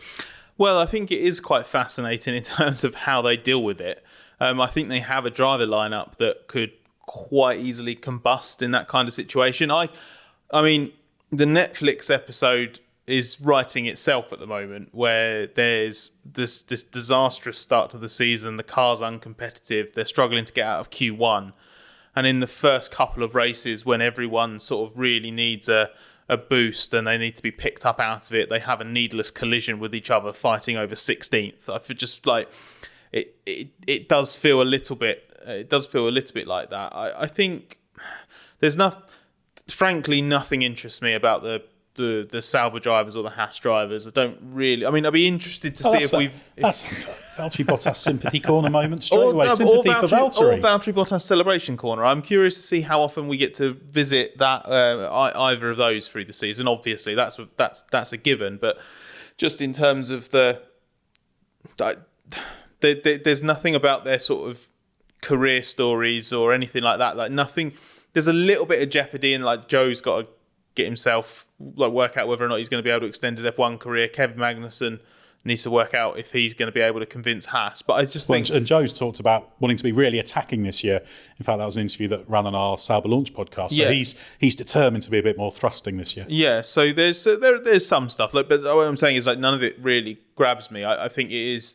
I: Well, I think it is quite fascinating in terms of how they deal with it. I think they have a driver lineup that could quite easily combust in that kind of situation. I mean, the Netflix episode is writing itself at the moment, where there's this disastrous start to the season. The car's uncompetitive. They're struggling to get out of Q1. And in the first couple of races, when everyone sort of really needs a boost and they need to be picked up out of it, they have a needless collision with each other, fighting over 16th. I feel just like it does feel a little bit. It does feel a little bit like that. I think there's frankly nothing interests me about the Sauber drivers or the Haas drivers. I don't really. I mean, I'd be interested to see
F: that's Valtteri Bottas sympathy corner moment straight away. Sympathy for Valtteri.
I: Or Valtteri Bottas celebration corner. I'm curious to see how often we get to visit that either of those through the season. Obviously, that's a given. But just in terms of there's nothing about their sort of career stories or anything like that. Like nothing. There's a little bit of jeopardy, and like Joe's got to get himself, like, work out whether or not he's going to be able to extend his F1 career. Kevin Magnussen needs to work out if he's going to be able to convince Haas. But I just think...
F: And Joe's talked about wanting to be really attacking this year. In fact, that was an interview that ran on our Sauber Launch podcast. So he's determined to be a bit more thrusting this year. Yeah,
I: so there's some stuff. But what I'm saying is, like, none of it really grabs me. I think it is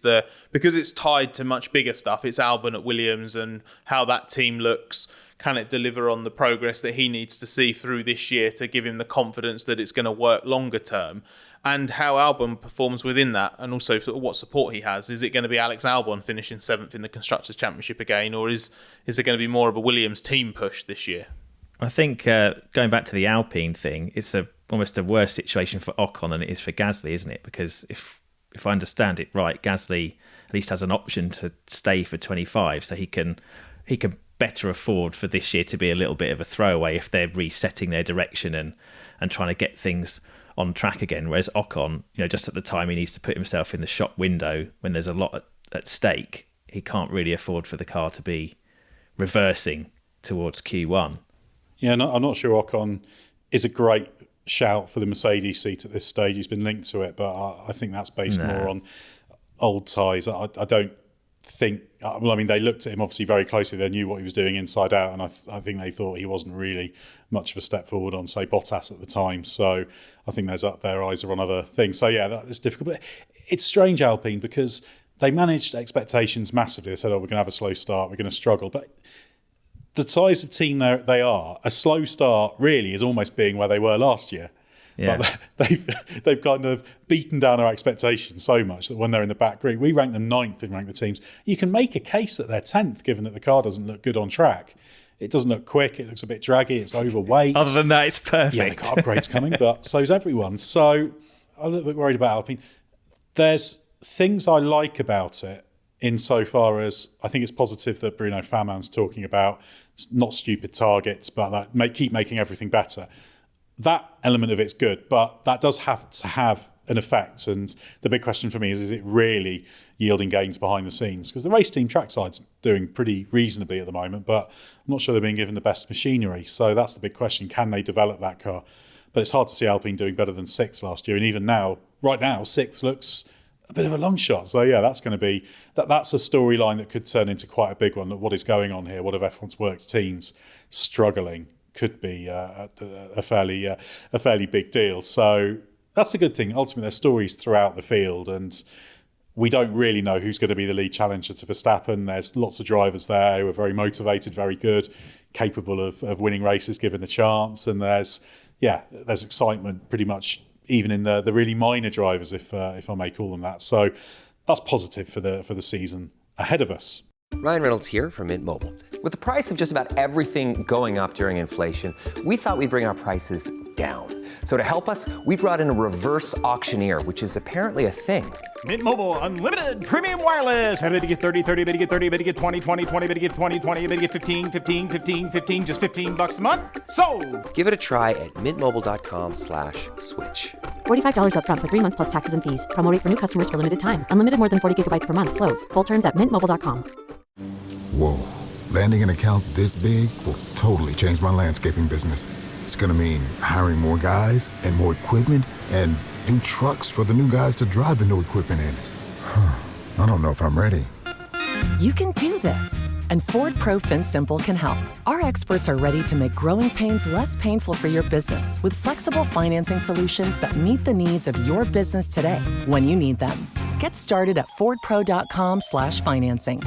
I: because it's tied to much bigger stuff. It's Albon at Williams and how that team looks. Can it deliver on the progress that he needs to see through this year to give him the confidence that it's going to work longer term? And how Albon performs within that, and also sort of what support he has. Is it going to be Alex Albon finishing 7th in the Constructors' Championship again, or is there going to be more of a Williams team push this year?
J: I think going back to the Alpine thing, it's almost a worse situation for Ocon than it is for Gasly, isn't it? Because if I understand it right, Gasly at least has an option to stay for 25, so he can better afford for this year to be a little bit of a throwaway if they're resetting their direction and trying to get things on track again. Whereas Ocon, just at the time he needs to put himself in the shop window when there's a lot at stake, he can't really afford for the car to be reversing towards Q1.
F: Yeah, I'm not sure Ocon is a great shout for the Mercedes seat at this stage. He's been linked to it, but I think that's based more on old ties. I don't think... Well, I mean, they looked at him obviously very closely. They knew what he was doing inside out, and I think they thought he wasn't really much of a step forward on, say, Bottas at the time. So I think their eyes are on other things. So yeah, that is difficult. But it's strange, Alpine, because they managed expectations massively. They said, we're going to have a slow start, we're going to struggle. But the size of team they are, a slow start really is almost being where they were last year. Yeah. But they've kind of beaten down our expectations so much that when they're in the back group, we rank them 9th in Rank the Teams. You can make a case that they're 10th, given that the car doesn't look good on track. It doesn't look quick. It looks a bit draggy. It's overweight.
J: Other than that, it's perfect.
F: Yeah, the car upgrade's coming, but so's everyone. So I'm a little bit worried about Alpine. There's things I like about it insofar as I think it's positive that Bruno Faman's talking about not stupid targets, but keep making everything better. That element of it's good, but that does have to have an effect. And the big question for me is it really yielding gains behind the scenes? Because the race team trackside's doing pretty reasonably at the moment, but I'm not sure they're being given the best machinery. So that's the big question. Can they develop that car? But it's hard to see Alpine doing better than 6th last year. And even now, right now, 6th looks a bit of a long shot. So yeah, that's going to be that's a storyline that could turn into quite a big one. What is going on here? What have F1's works teams struggling? Could be a fairly big deal. So That's a good thing. Ultimately, there's stories throughout the field, and we don't really know who's going to be the lead challenger to Verstappen. There's lots of drivers there who are very motivated, very good, capable of winning races given the chance. And there's excitement pretty much even in the really minor drivers, if I may call them that. So that's positive for the season ahead of us.
B: Ryan Reynolds here from Mint Mobile. With the price of just about everything going up during inflation, we thought we'd bring our prices down. So to help us, we brought in a reverse auctioneer, which is apparently a thing.
C: Mint Mobile Unlimited Premium Wireless. How to get 30, 30, bit to get 30, bit to get 20, 20, 20, bit to get 20, 20, bit to get 15, 15, 15, 15, just $15 a month? Sold!
B: Give it a try at mintmobile.com/switch.
D: $45 up front for 3 months plus taxes and fees. Promo rate for new customers for limited time. Unlimited more than 40 gigabytes per month. Slows full terms at mintmobile.com.
L: Whoa. Landing an account this big will totally change my landscaping business. It's going to mean hiring more guys and more equipment and new trucks for the new guys to drive the new equipment in. I don't know if I'm ready.
M: You can do this, and Ford Pro FinSimple can help. Our experts are ready to make growing pains less painful for your business with flexible financing solutions that meet the needs of your business today when you need them. Get started at fordpro.com/financing.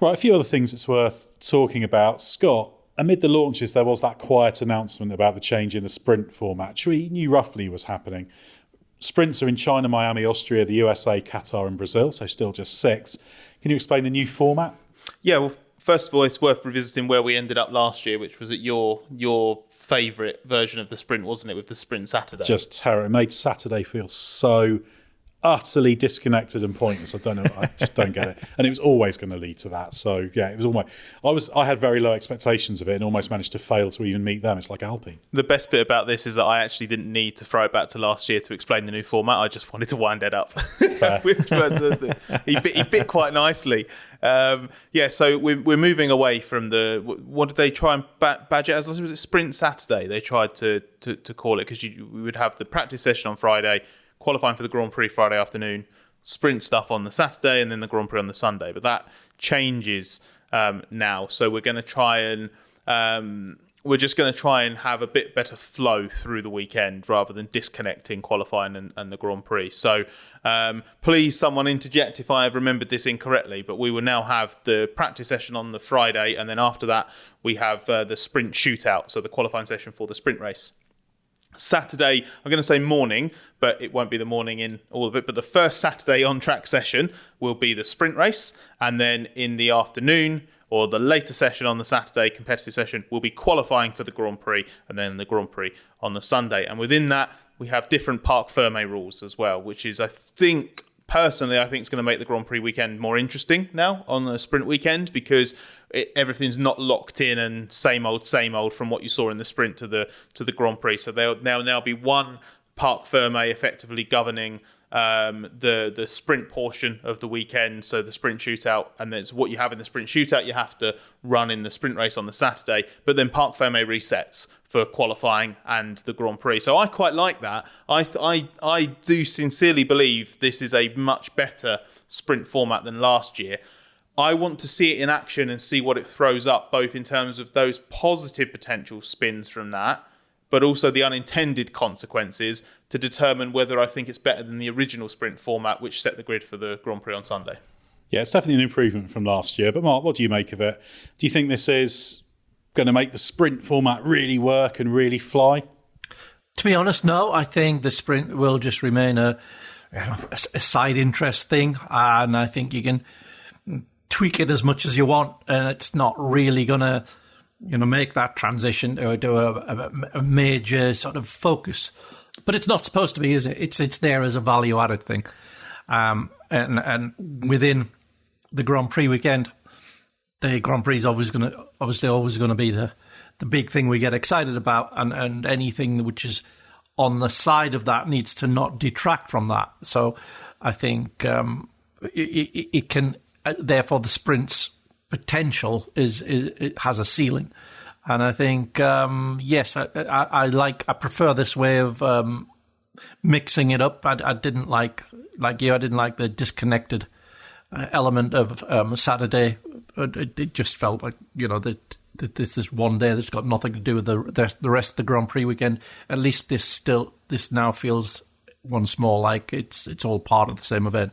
F: Right, a few other things it's worth talking about. Scott, amid the launches, there was that quiet announcement about the change in the sprint format, which we knew roughly was happening. Sprints are in China, Miami, Austria, the USA, Qatar and Brazil, so still just 6. Can you explain the new format?
I: Yeah, well, first of all, it's worth revisiting where we ended up last year, which was at your favourite version of the sprint, wasn't it, with the sprint Saturday?
F: Just terror. It made Saturday feel so utterly disconnected and pointless. I don't know. I just don't get it. And it was always going to lead to that. So yeah, it was almost. I had very low expectations of it and almost managed to fail to even meet them. It's like Alpine.
I: The best bit about this is that I actually didn't need to throw it back to last year to explain the new format. I just wanted to wind Edd up. He bit quite nicely. So we're moving away from what did they try and badge it as? Was it Sprint Saturday? They tried to call it, because we would have the practice session on Friday, qualifying for the Grand Prix Friday afternoon, sprint stuff on the Saturday, and then the Grand Prix on the Sunday. But that changes now. So we're going to try and have a bit better flow through the weekend rather than disconnecting qualifying and the Grand Prix. So please, someone interject if I have remembered this incorrectly, but we will now have the practice session on the Friday, and then after that we have the sprint shootout, so the qualifying session for the sprint race. Saturday, I'm going to say morning, but it won't be the morning in all of it. But the first Saturday on-track session will be the sprint race. And then in the afternoon, or the later session on the Saturday, competitive session, will be qualifying for the Grand Prix, and then the Grand Prix on the Sunday. And within that, we have different Parc Fermé rules as well, which is, I think it's going to make the Grand Prix weekend more interesting now on the sprint weekend, because everything's not locked in and same old from what you saw in the sprint to the Grand Prix. So there'll now be one Parc Fermé effectively governing the sprint portion of the weekend, so the sprint shootout, and then it's what you have in the sprint shootout you have to run in the sprint race on the Saturday, but then Parc Fermé resets for qualifying and the Grand Prix. So I quite like that. I do sincerely believe this is a much better sprint format than last year. I want to see it in action and see what it throws up, both in terms of those positive potential spins from that, but also the unintended consequences, to determine whether I think it's better than the original sprint format, which set the grid for the Grand Prix on Sunday.
F: Yeah, it's definitely an improvement from last year. But Mark, what do you make of it? Do you think this is going to make the sprint format really work and really fly?
H: To be honest, no. I think the sprint will just remain a side interest thing, and I think you can tweak it as much as you want, and it's not really going to make that transition or do a major sort of focus. But it's not supposed to be, is it? It's there as a value-added thing. And within the Grand Prix weekend, the Grand Prix is obviously always going to be the big thing we get excited about, and anything which is on the side of that needs to not detract from that. So I think it can, therefore the sprint's potential it has a ceiling. And I think, yes, I prefer this way of mixing it up. I didn't like you. I didn't like the disconnected element of Saturday it just felt like, that this is one day that's got nothing to do with the rest of the Grand Prix weekend. At least this now feels once more like it's all part of the same event.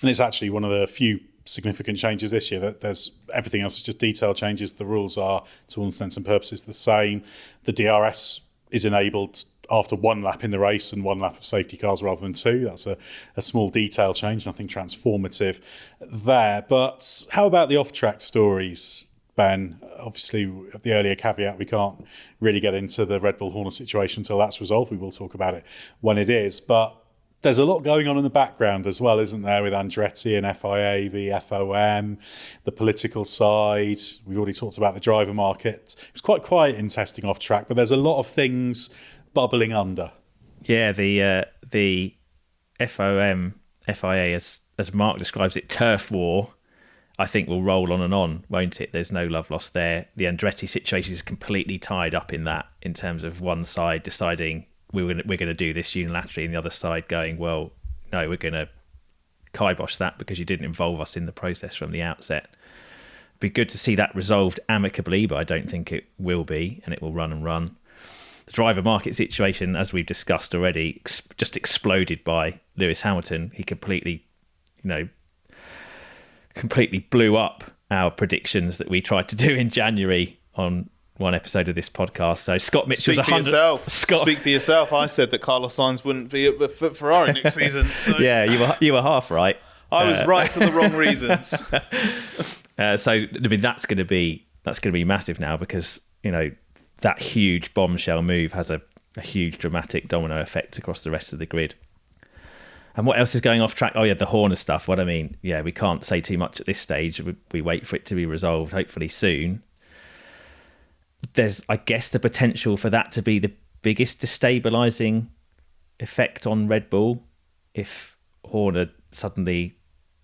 F: And it's actually one of the few significant changes this year. That there's everything else is just detail changes. The rules are, to all intents and purposes, the same. The DRS is enabled after one lap in the race and one lap of safety cars rather than two. That's a small detail change, nothing transformative there. But how about the off-track stories, Ben? Obviously, the earlier caveat, we can't really get into the Red Bull Horner situation until that's resolved. We will talk about it when it is. But there's a lot going on in the background as well, isn't there, with Andretti and FIA v FOM, the political side. We've already talked about the driver market. It was quite quiet in testing off track, but there's a lot of things bubbling under.
J: Yeah, the FOM, FIA, as Mark describes it, turf war, I think will roll on and on, won't it? There's no love lost there. The Andretti situation is completely tied up in that, in terms of one side deciding we're going to do this unilaterally, and the other side going, well, no, we're going to kibosh that because you didn't involve us in the process from the outset. It'd be good to see that resolved amicably, but I don't think it will be, and it will run and run. The driver market situation, as we've discussed already, just exploded by Lewis Hamilton. He completely blew up our predictions that we tried to do in January on one episode of this podcast. So Scott Mitchell's
I: Speak for yourself. Speak for yourself. I said that Carlos Sainz wouldn't be at Ferrari next season. So.
J: Yeah, you were half right.
I: I was right for the wrong reasons.
J: So I mean, that's going to be massive now, because that huge bombshell move has a huge dramatic domino effect across the rest of the grid. And what else is going off track? Oh yeah, the Horner stuff. What I mean, yeah, we can't say too much at this stage. We wait for it to be resolved, hopefully soon. There's, I guess, the potential for that to be the biggest destabilising effect on Red Bull if Horner suddenly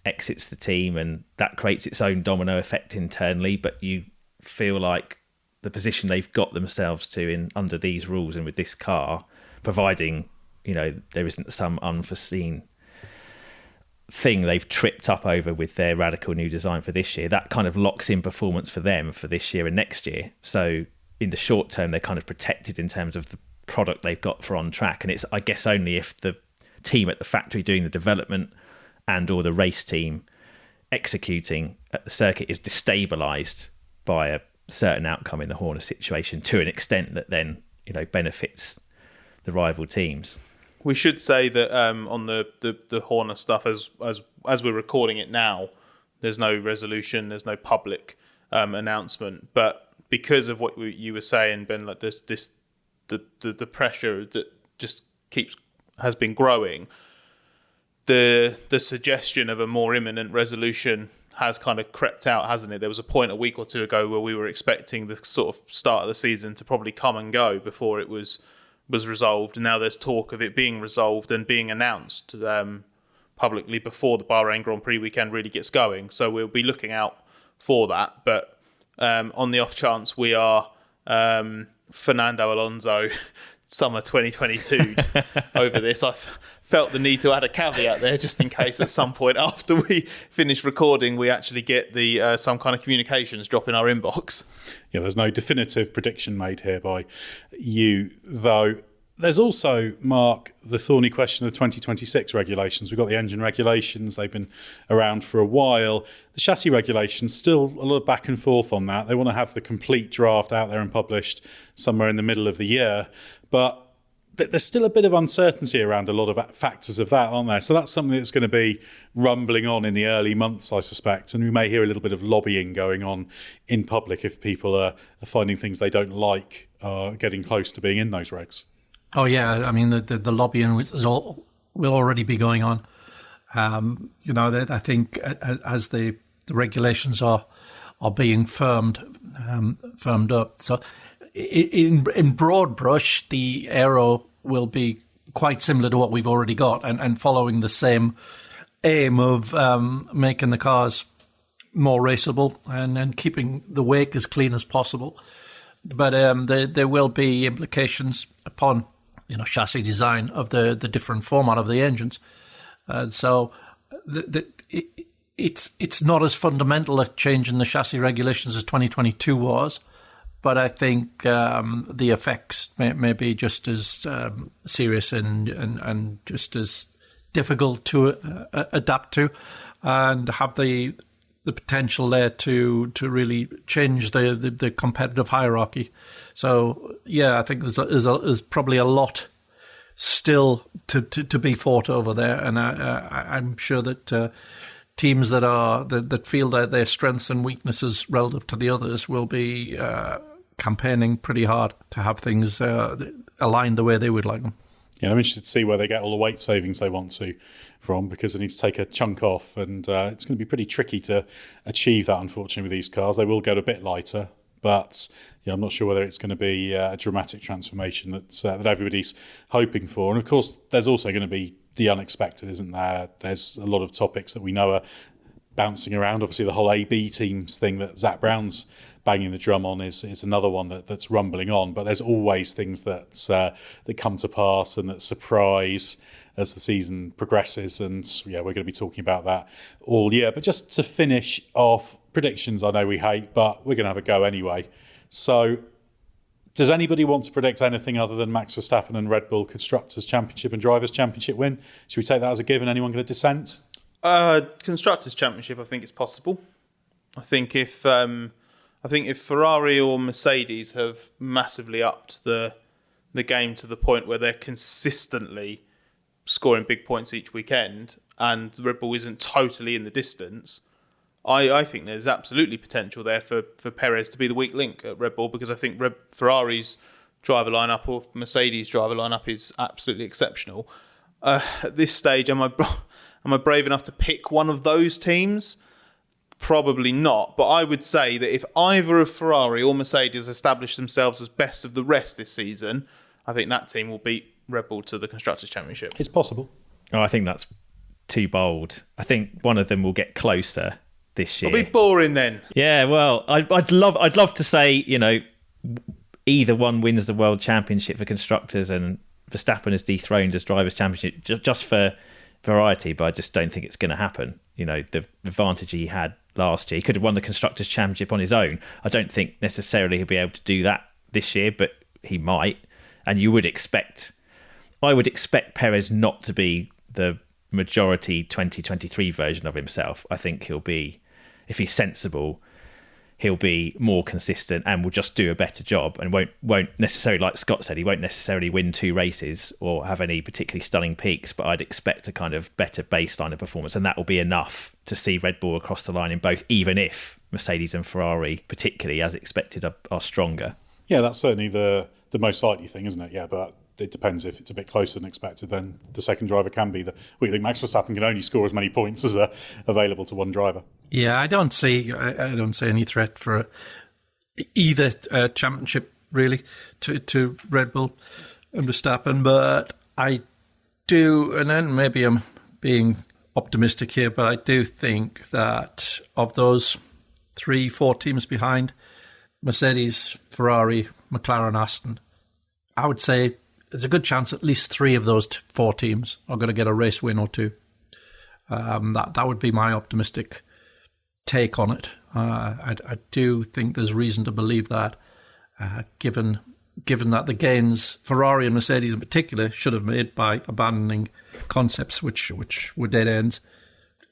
J: exits the team, and that creates its own domino effect internally. But you feel like the position they've got themselves to under these rules and with this car, providing there isn't some unforeseen thing they've tripped up over with their radical new design for this year, that kind of locks in performance for them for this year and next year. So in the short term, they're kind of protected in terms of the product they've got for on track. And it's, I guess, only if the team at the factory doing the development and or the race team executing at the circuit is destabilised by a certain outcome in the Horner situation to an extent that then benefits the rival teams.
I: We should say that on the Horner stuff, as we're recording it now, there's no resolution, there's no public announcement. But because of what you were saying, Ben, like the pressure that just has been growing, the suggestion of a more imminent resolution has kind of crept out, hasn't it? There was a point a week or two ago where we were expecting the sort of start of the season to probably come and go before it was resolved, and now there's talk of it being resolved and being announced publicly before the Bahrain Grand Prix weekend really gets going. So we'll be looking out for that. But on the off chance we are Fernando Alonso summer 2022 over this, I felt the need to add a caveat there just in case at some point after we finish recording we actually get the some kind of communications drop in our inbox.
F: Yeah, there's no definitive prediction made here by you, though. There's also, Mark, the thorny question of the 2026 regulations. We've got the engine regulations. They've been around for a while. The chassis regulations, still a lot of back and forth on that. They want to have the complete draft out there and published somewhere in the middle of the year. But there's still a bit of uncertainty around a lot of factors of that, aren't there? So that's something that's going to be rumbling on in the early months, I suspect. And we may hear a little bit of lobbying going on in public if people are finding things they don't like getting close to being in those regs.
H: Oh, yeah. I mean, the lobbying will already be going on. I think as the regulations are being firmed up. So in broad brush, the aero will be quite similar to what we've already got and following the same aim of making the cars more raceable and keeping the wake as clean as possible. But there will be implications upon chassis design of the different format of the engines. So it's not as fundamental a change in the chassis regulations as 2022 was, but I think the effects may be just as serious and just as difficult to adapt to, and have the potential there to really change the competitive hierarchy. So yeah, I think there's probably a lot still to be fought over there, and I'm sure that teams that feel that their strengths and weaknesses relative to the others will be campaigning pretty hard to have things aligned the way they would like them.
F: Yeah, I'm interested to see where they get all the weight savings they want to from, because they need to take a chunk off, and it's going to be pretty tricky to achieve that, unfortunately, with these cars. They will get a bit lighter, but I'm not sure whether it's going to be a dramatic transformation that everybody's hoping for. And of course, there's also going to be the unexpected, isn't there? There's a lot of topics that we know are bouncing around. Obviously, the whole AB teams thing that Zach Brown's banging the drum on is another one that's rumbling on. But there's always things that come to pass and that surprise as the season progresses. And we're going to be talking about that all year. But just to finish off, predictions I know we hate, but we're going to have a go anyway. So does anybody want to predict anything other than Max Verstappen and Red Bull Constructors' Championship and Drivers' Championship win? Should we take that as a given? Anyone going to dissent?
I: Constructors' Championship, I think it's possible. I think if Ferrari or Mercedes have massively upped the game to the point where they're consistently scoring big points each weekend, and Red Bull isn't totally in the distance, I think there's absolutely potential there for Perez to be the weak link at Red Bull, because I think Ferrari's driver lineup or Mercedes' driver lineup is absolutely exceptional. At this stage, am I brave enough to pick one of those teams? Probably not, but I would say that if either of Ferrari or Mercedes establish themselves as best of the rest this season, I think that team will beat Red Bull to the Constructors' Championship.
F: It's possible.
J: Oh, I think that's too bold. I think one of them will get closer this year.
I: It'll be boring then.
J: Yeah, well, I'd love to say, either one wins the World Championship for Constructors and Verstappen is dethroned as Drivers' Championship just for variety, but I just don't think it's going to happen. The advantage he had last year, he could have won the Constructors' Championship on his own. I don't think necessarily he'll be able to do that this year, but he might. And I would expect Perez not to be the majority 2023 version of himself. I think he'll be, if he's sensible, he'll be more consistent and will just do a better job, and won't necessarily, like Scott said, he won't necessarily win 2 races or have any particularly stunning peaks, but I'd expect a kind of better baseline of performance, and that will be enough to see Red Bull across the line in both, even if Mercedes and Ferrari, particularly as expected, are stronger.
F: Yeah, that's certainly the most likely thing, isn't it? Yeah, but it depends. If it's a bit closer than expected, then the second driver can be we think Max Verstappen can only score as many points as are available to one driver.
H: Yeah, I don't see any threat for either championship really to Red Bull and Verstappen, but I do, and then maybe I'm being optimistic here, but I do think that of those 3-4 teams behind, Mercedes, Ferrari, McLaren, Aston, I would say there's a good chance at least 3 of those 4 teams are going to get a race win or 2. That would be my optimistic take on it. I do think there's reason to believe that, given that the gains Ferrari and Mercedes in particular should have made by abandoning concepts which were dead ends,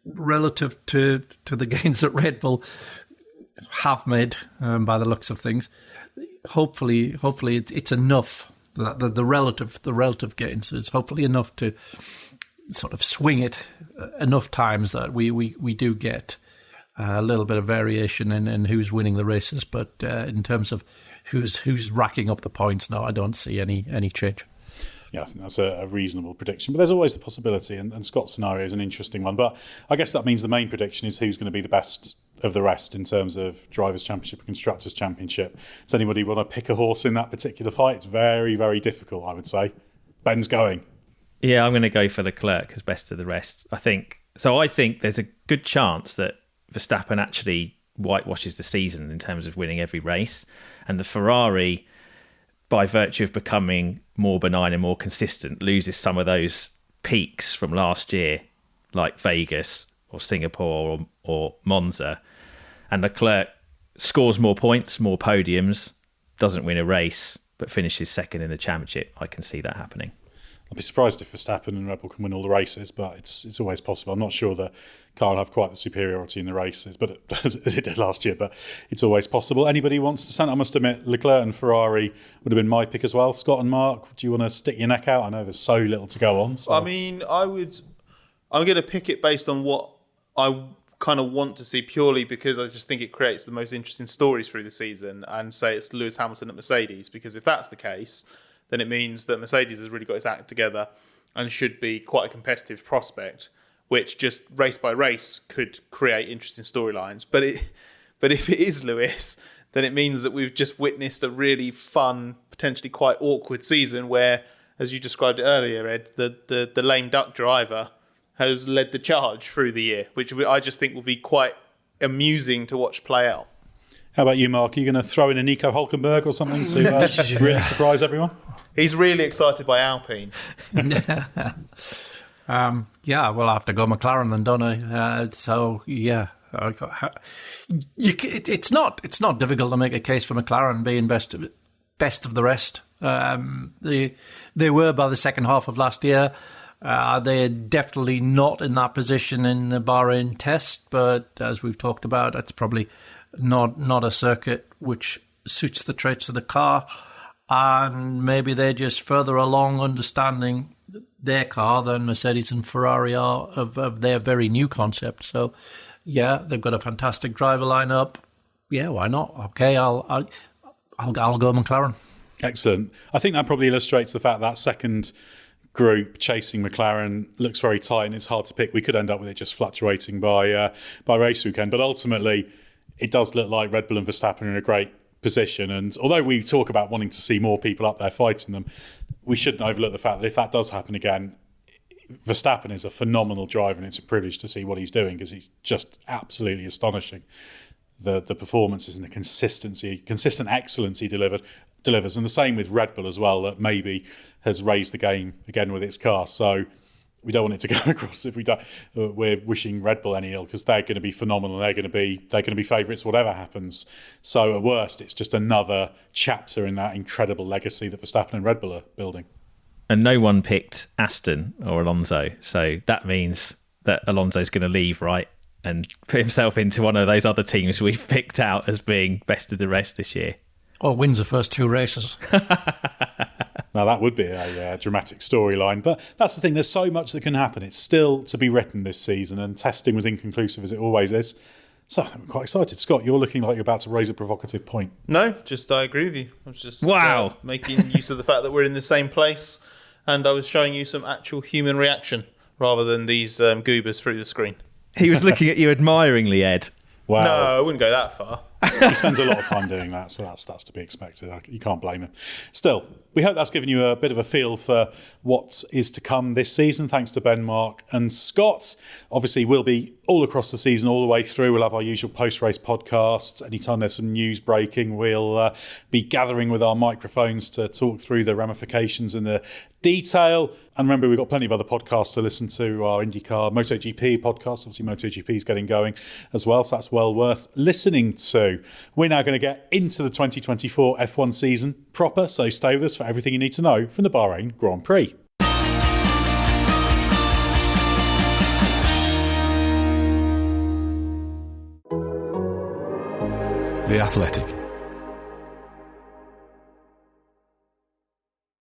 H: relative to the gains that Red Bull have made by the looks of things. Hopefully it's enough. The relative gains is hopefully enough to sort of swing it enough times that we do get a little bit of variation in who's winning the races. But in terms of who's racking up the points, no, I don't see any change.
F: Yeah, I think that's a reasonable prediction. But there's always the possibility, and Scott's scenario is an interesting one. But I guess that means the main prediction is who's going to be the best of the rest in terms of Drivers' Championship and Constructors' Championship. Does anybody want to pick a horse in that particular fight? It's very, very difficult, I would say. Ben's going.
J: Yeah, I'm going to go for Leclerc as best of the rest. I think there's a good chance that Verstappen actually whitewashes the season in terms of winning every race. And the Ferrari, by virtue of becoming more benign and more consistent, loses some of those peaks from last year, like Vegas, or Singapore or Monza, and Leclerc scores more points, more podiums, doesn't win a race, but finishes second in the championship, I can see that happening.
F: I'd be surprised if Verstappen and Red Bull can win all the races, but it's always possible. I'm not sure the car will have quite the superiority in the races, but as it did last year. But it's always possible. Anybody wants to send? I must admit, Leclerc and Ferrari would have been my pick as well. Scott and Mark, do you want to stick your neck out? I know there's so little to go on. So.
I: I mean, I'm going to pick it based on what I kind of want to see, purely because I just think it creates the most interesting stories through the season, and say it's Lewis Hamilton at Mercedes, because if that's the case, then it means that Mercedes has really got its act together and should be quite a competitive prospect, which just race by race could create interesting storylines. But if it is Lewis, then it means that we've just witnessed a really fun, potentially quite awkward season where, as you described it earlier, Ed, the lame duck driver has led the charge through the year, which I just think will be quite amusing to watch play out.
F: How about you, Mark? Are you going to throw in a Nico Hülkenberg or something to really surprise everyone?
I: He's really excited by Alpine.
H: Yeah, well, I have to go McLaren then, don't I? So, yeah. It's not difficult to make a case for McLaren being best of the rest. They were by the second half of last year. They're definitely not in that position in the Bahrain test, but as we've talked about, it's probably not a circuit which suits the traits of the car, and maybe they're just further along understanding their car than Mercedes and Ferrari are of their very new concept. So, yeah, they've got a fantastic driver lineup. Yeah, why not? Okay, I'll go McLaren.
F: Excellent. I think that probably illustrates the fact that second group chasing McLaren looks very tight, and it's hard to pick. We could end up with it just fluctuating by race weekend, but ultimately it does look like Red Bull and Verstappen are in a great position. And although we talk about wanting to see more people up there fighting them, we shouldn't overlook the fact that if that does happen again, Verstappen is a phenomenal driver, and it's a privilege to see what he's doing, because he's just absolutely astonishing. The performances and the consistent excellence he delivers, and the same with Red Bull as well, that maybe has raised the game again with its car. So we don't want it to go across if we're wishing Red Bull any ill, because they're going to be phenomenal. They're going to be favourites whatever happens. So at worst, it's just another chapter in that incredible legacy that Verstappen and Red Bull are building.
J: And no one picked Aston or Alonso, so that means that Alonso's going to leave, right, and put himself into one of those other teams we've picked out as being best of the rest this year.
H: Or wins the first two races.
F: Now, that would be a dramatic storyline. But that's the thing, there's so much that can happen. It's still to be written this season, and testing was inconclusive as it always is. So I'm quite excited. Scott, you're looking like you're about to raise a provocative point.
I: No, just I agree with you. I was just making use of the fact that we're in the same place, and I was showing you some actual human reaction rather than these goobers through the screen.
J: He was looking at you admiringly, Ed.
F: Wow.
I: No, I wouldn't go that far.
F: He spends a lot of time doing that, so that's to be expected. You can't blame him. Still, we hope that's given you a bit of a feel for what is to come this season. Thanks to Ben, Mark and Scott. Obviously, we'll be all across the season, all the way through. We'll have our usual post-race podcasts. Anytime there's some news breaking, we'll be gathering with our microphones to talk through the ramifications and the detail. And remember, we've got plenty of other podcasts to listen to. Our IndyCar MotoGP podcast, obviously MotoGP is getting going as well, so that's well worth listening to. We're now going to get into the 2024 F1 season proper, so stay with us for everything you need to know from the Bahrain Grand Prix.
N: The Athletic.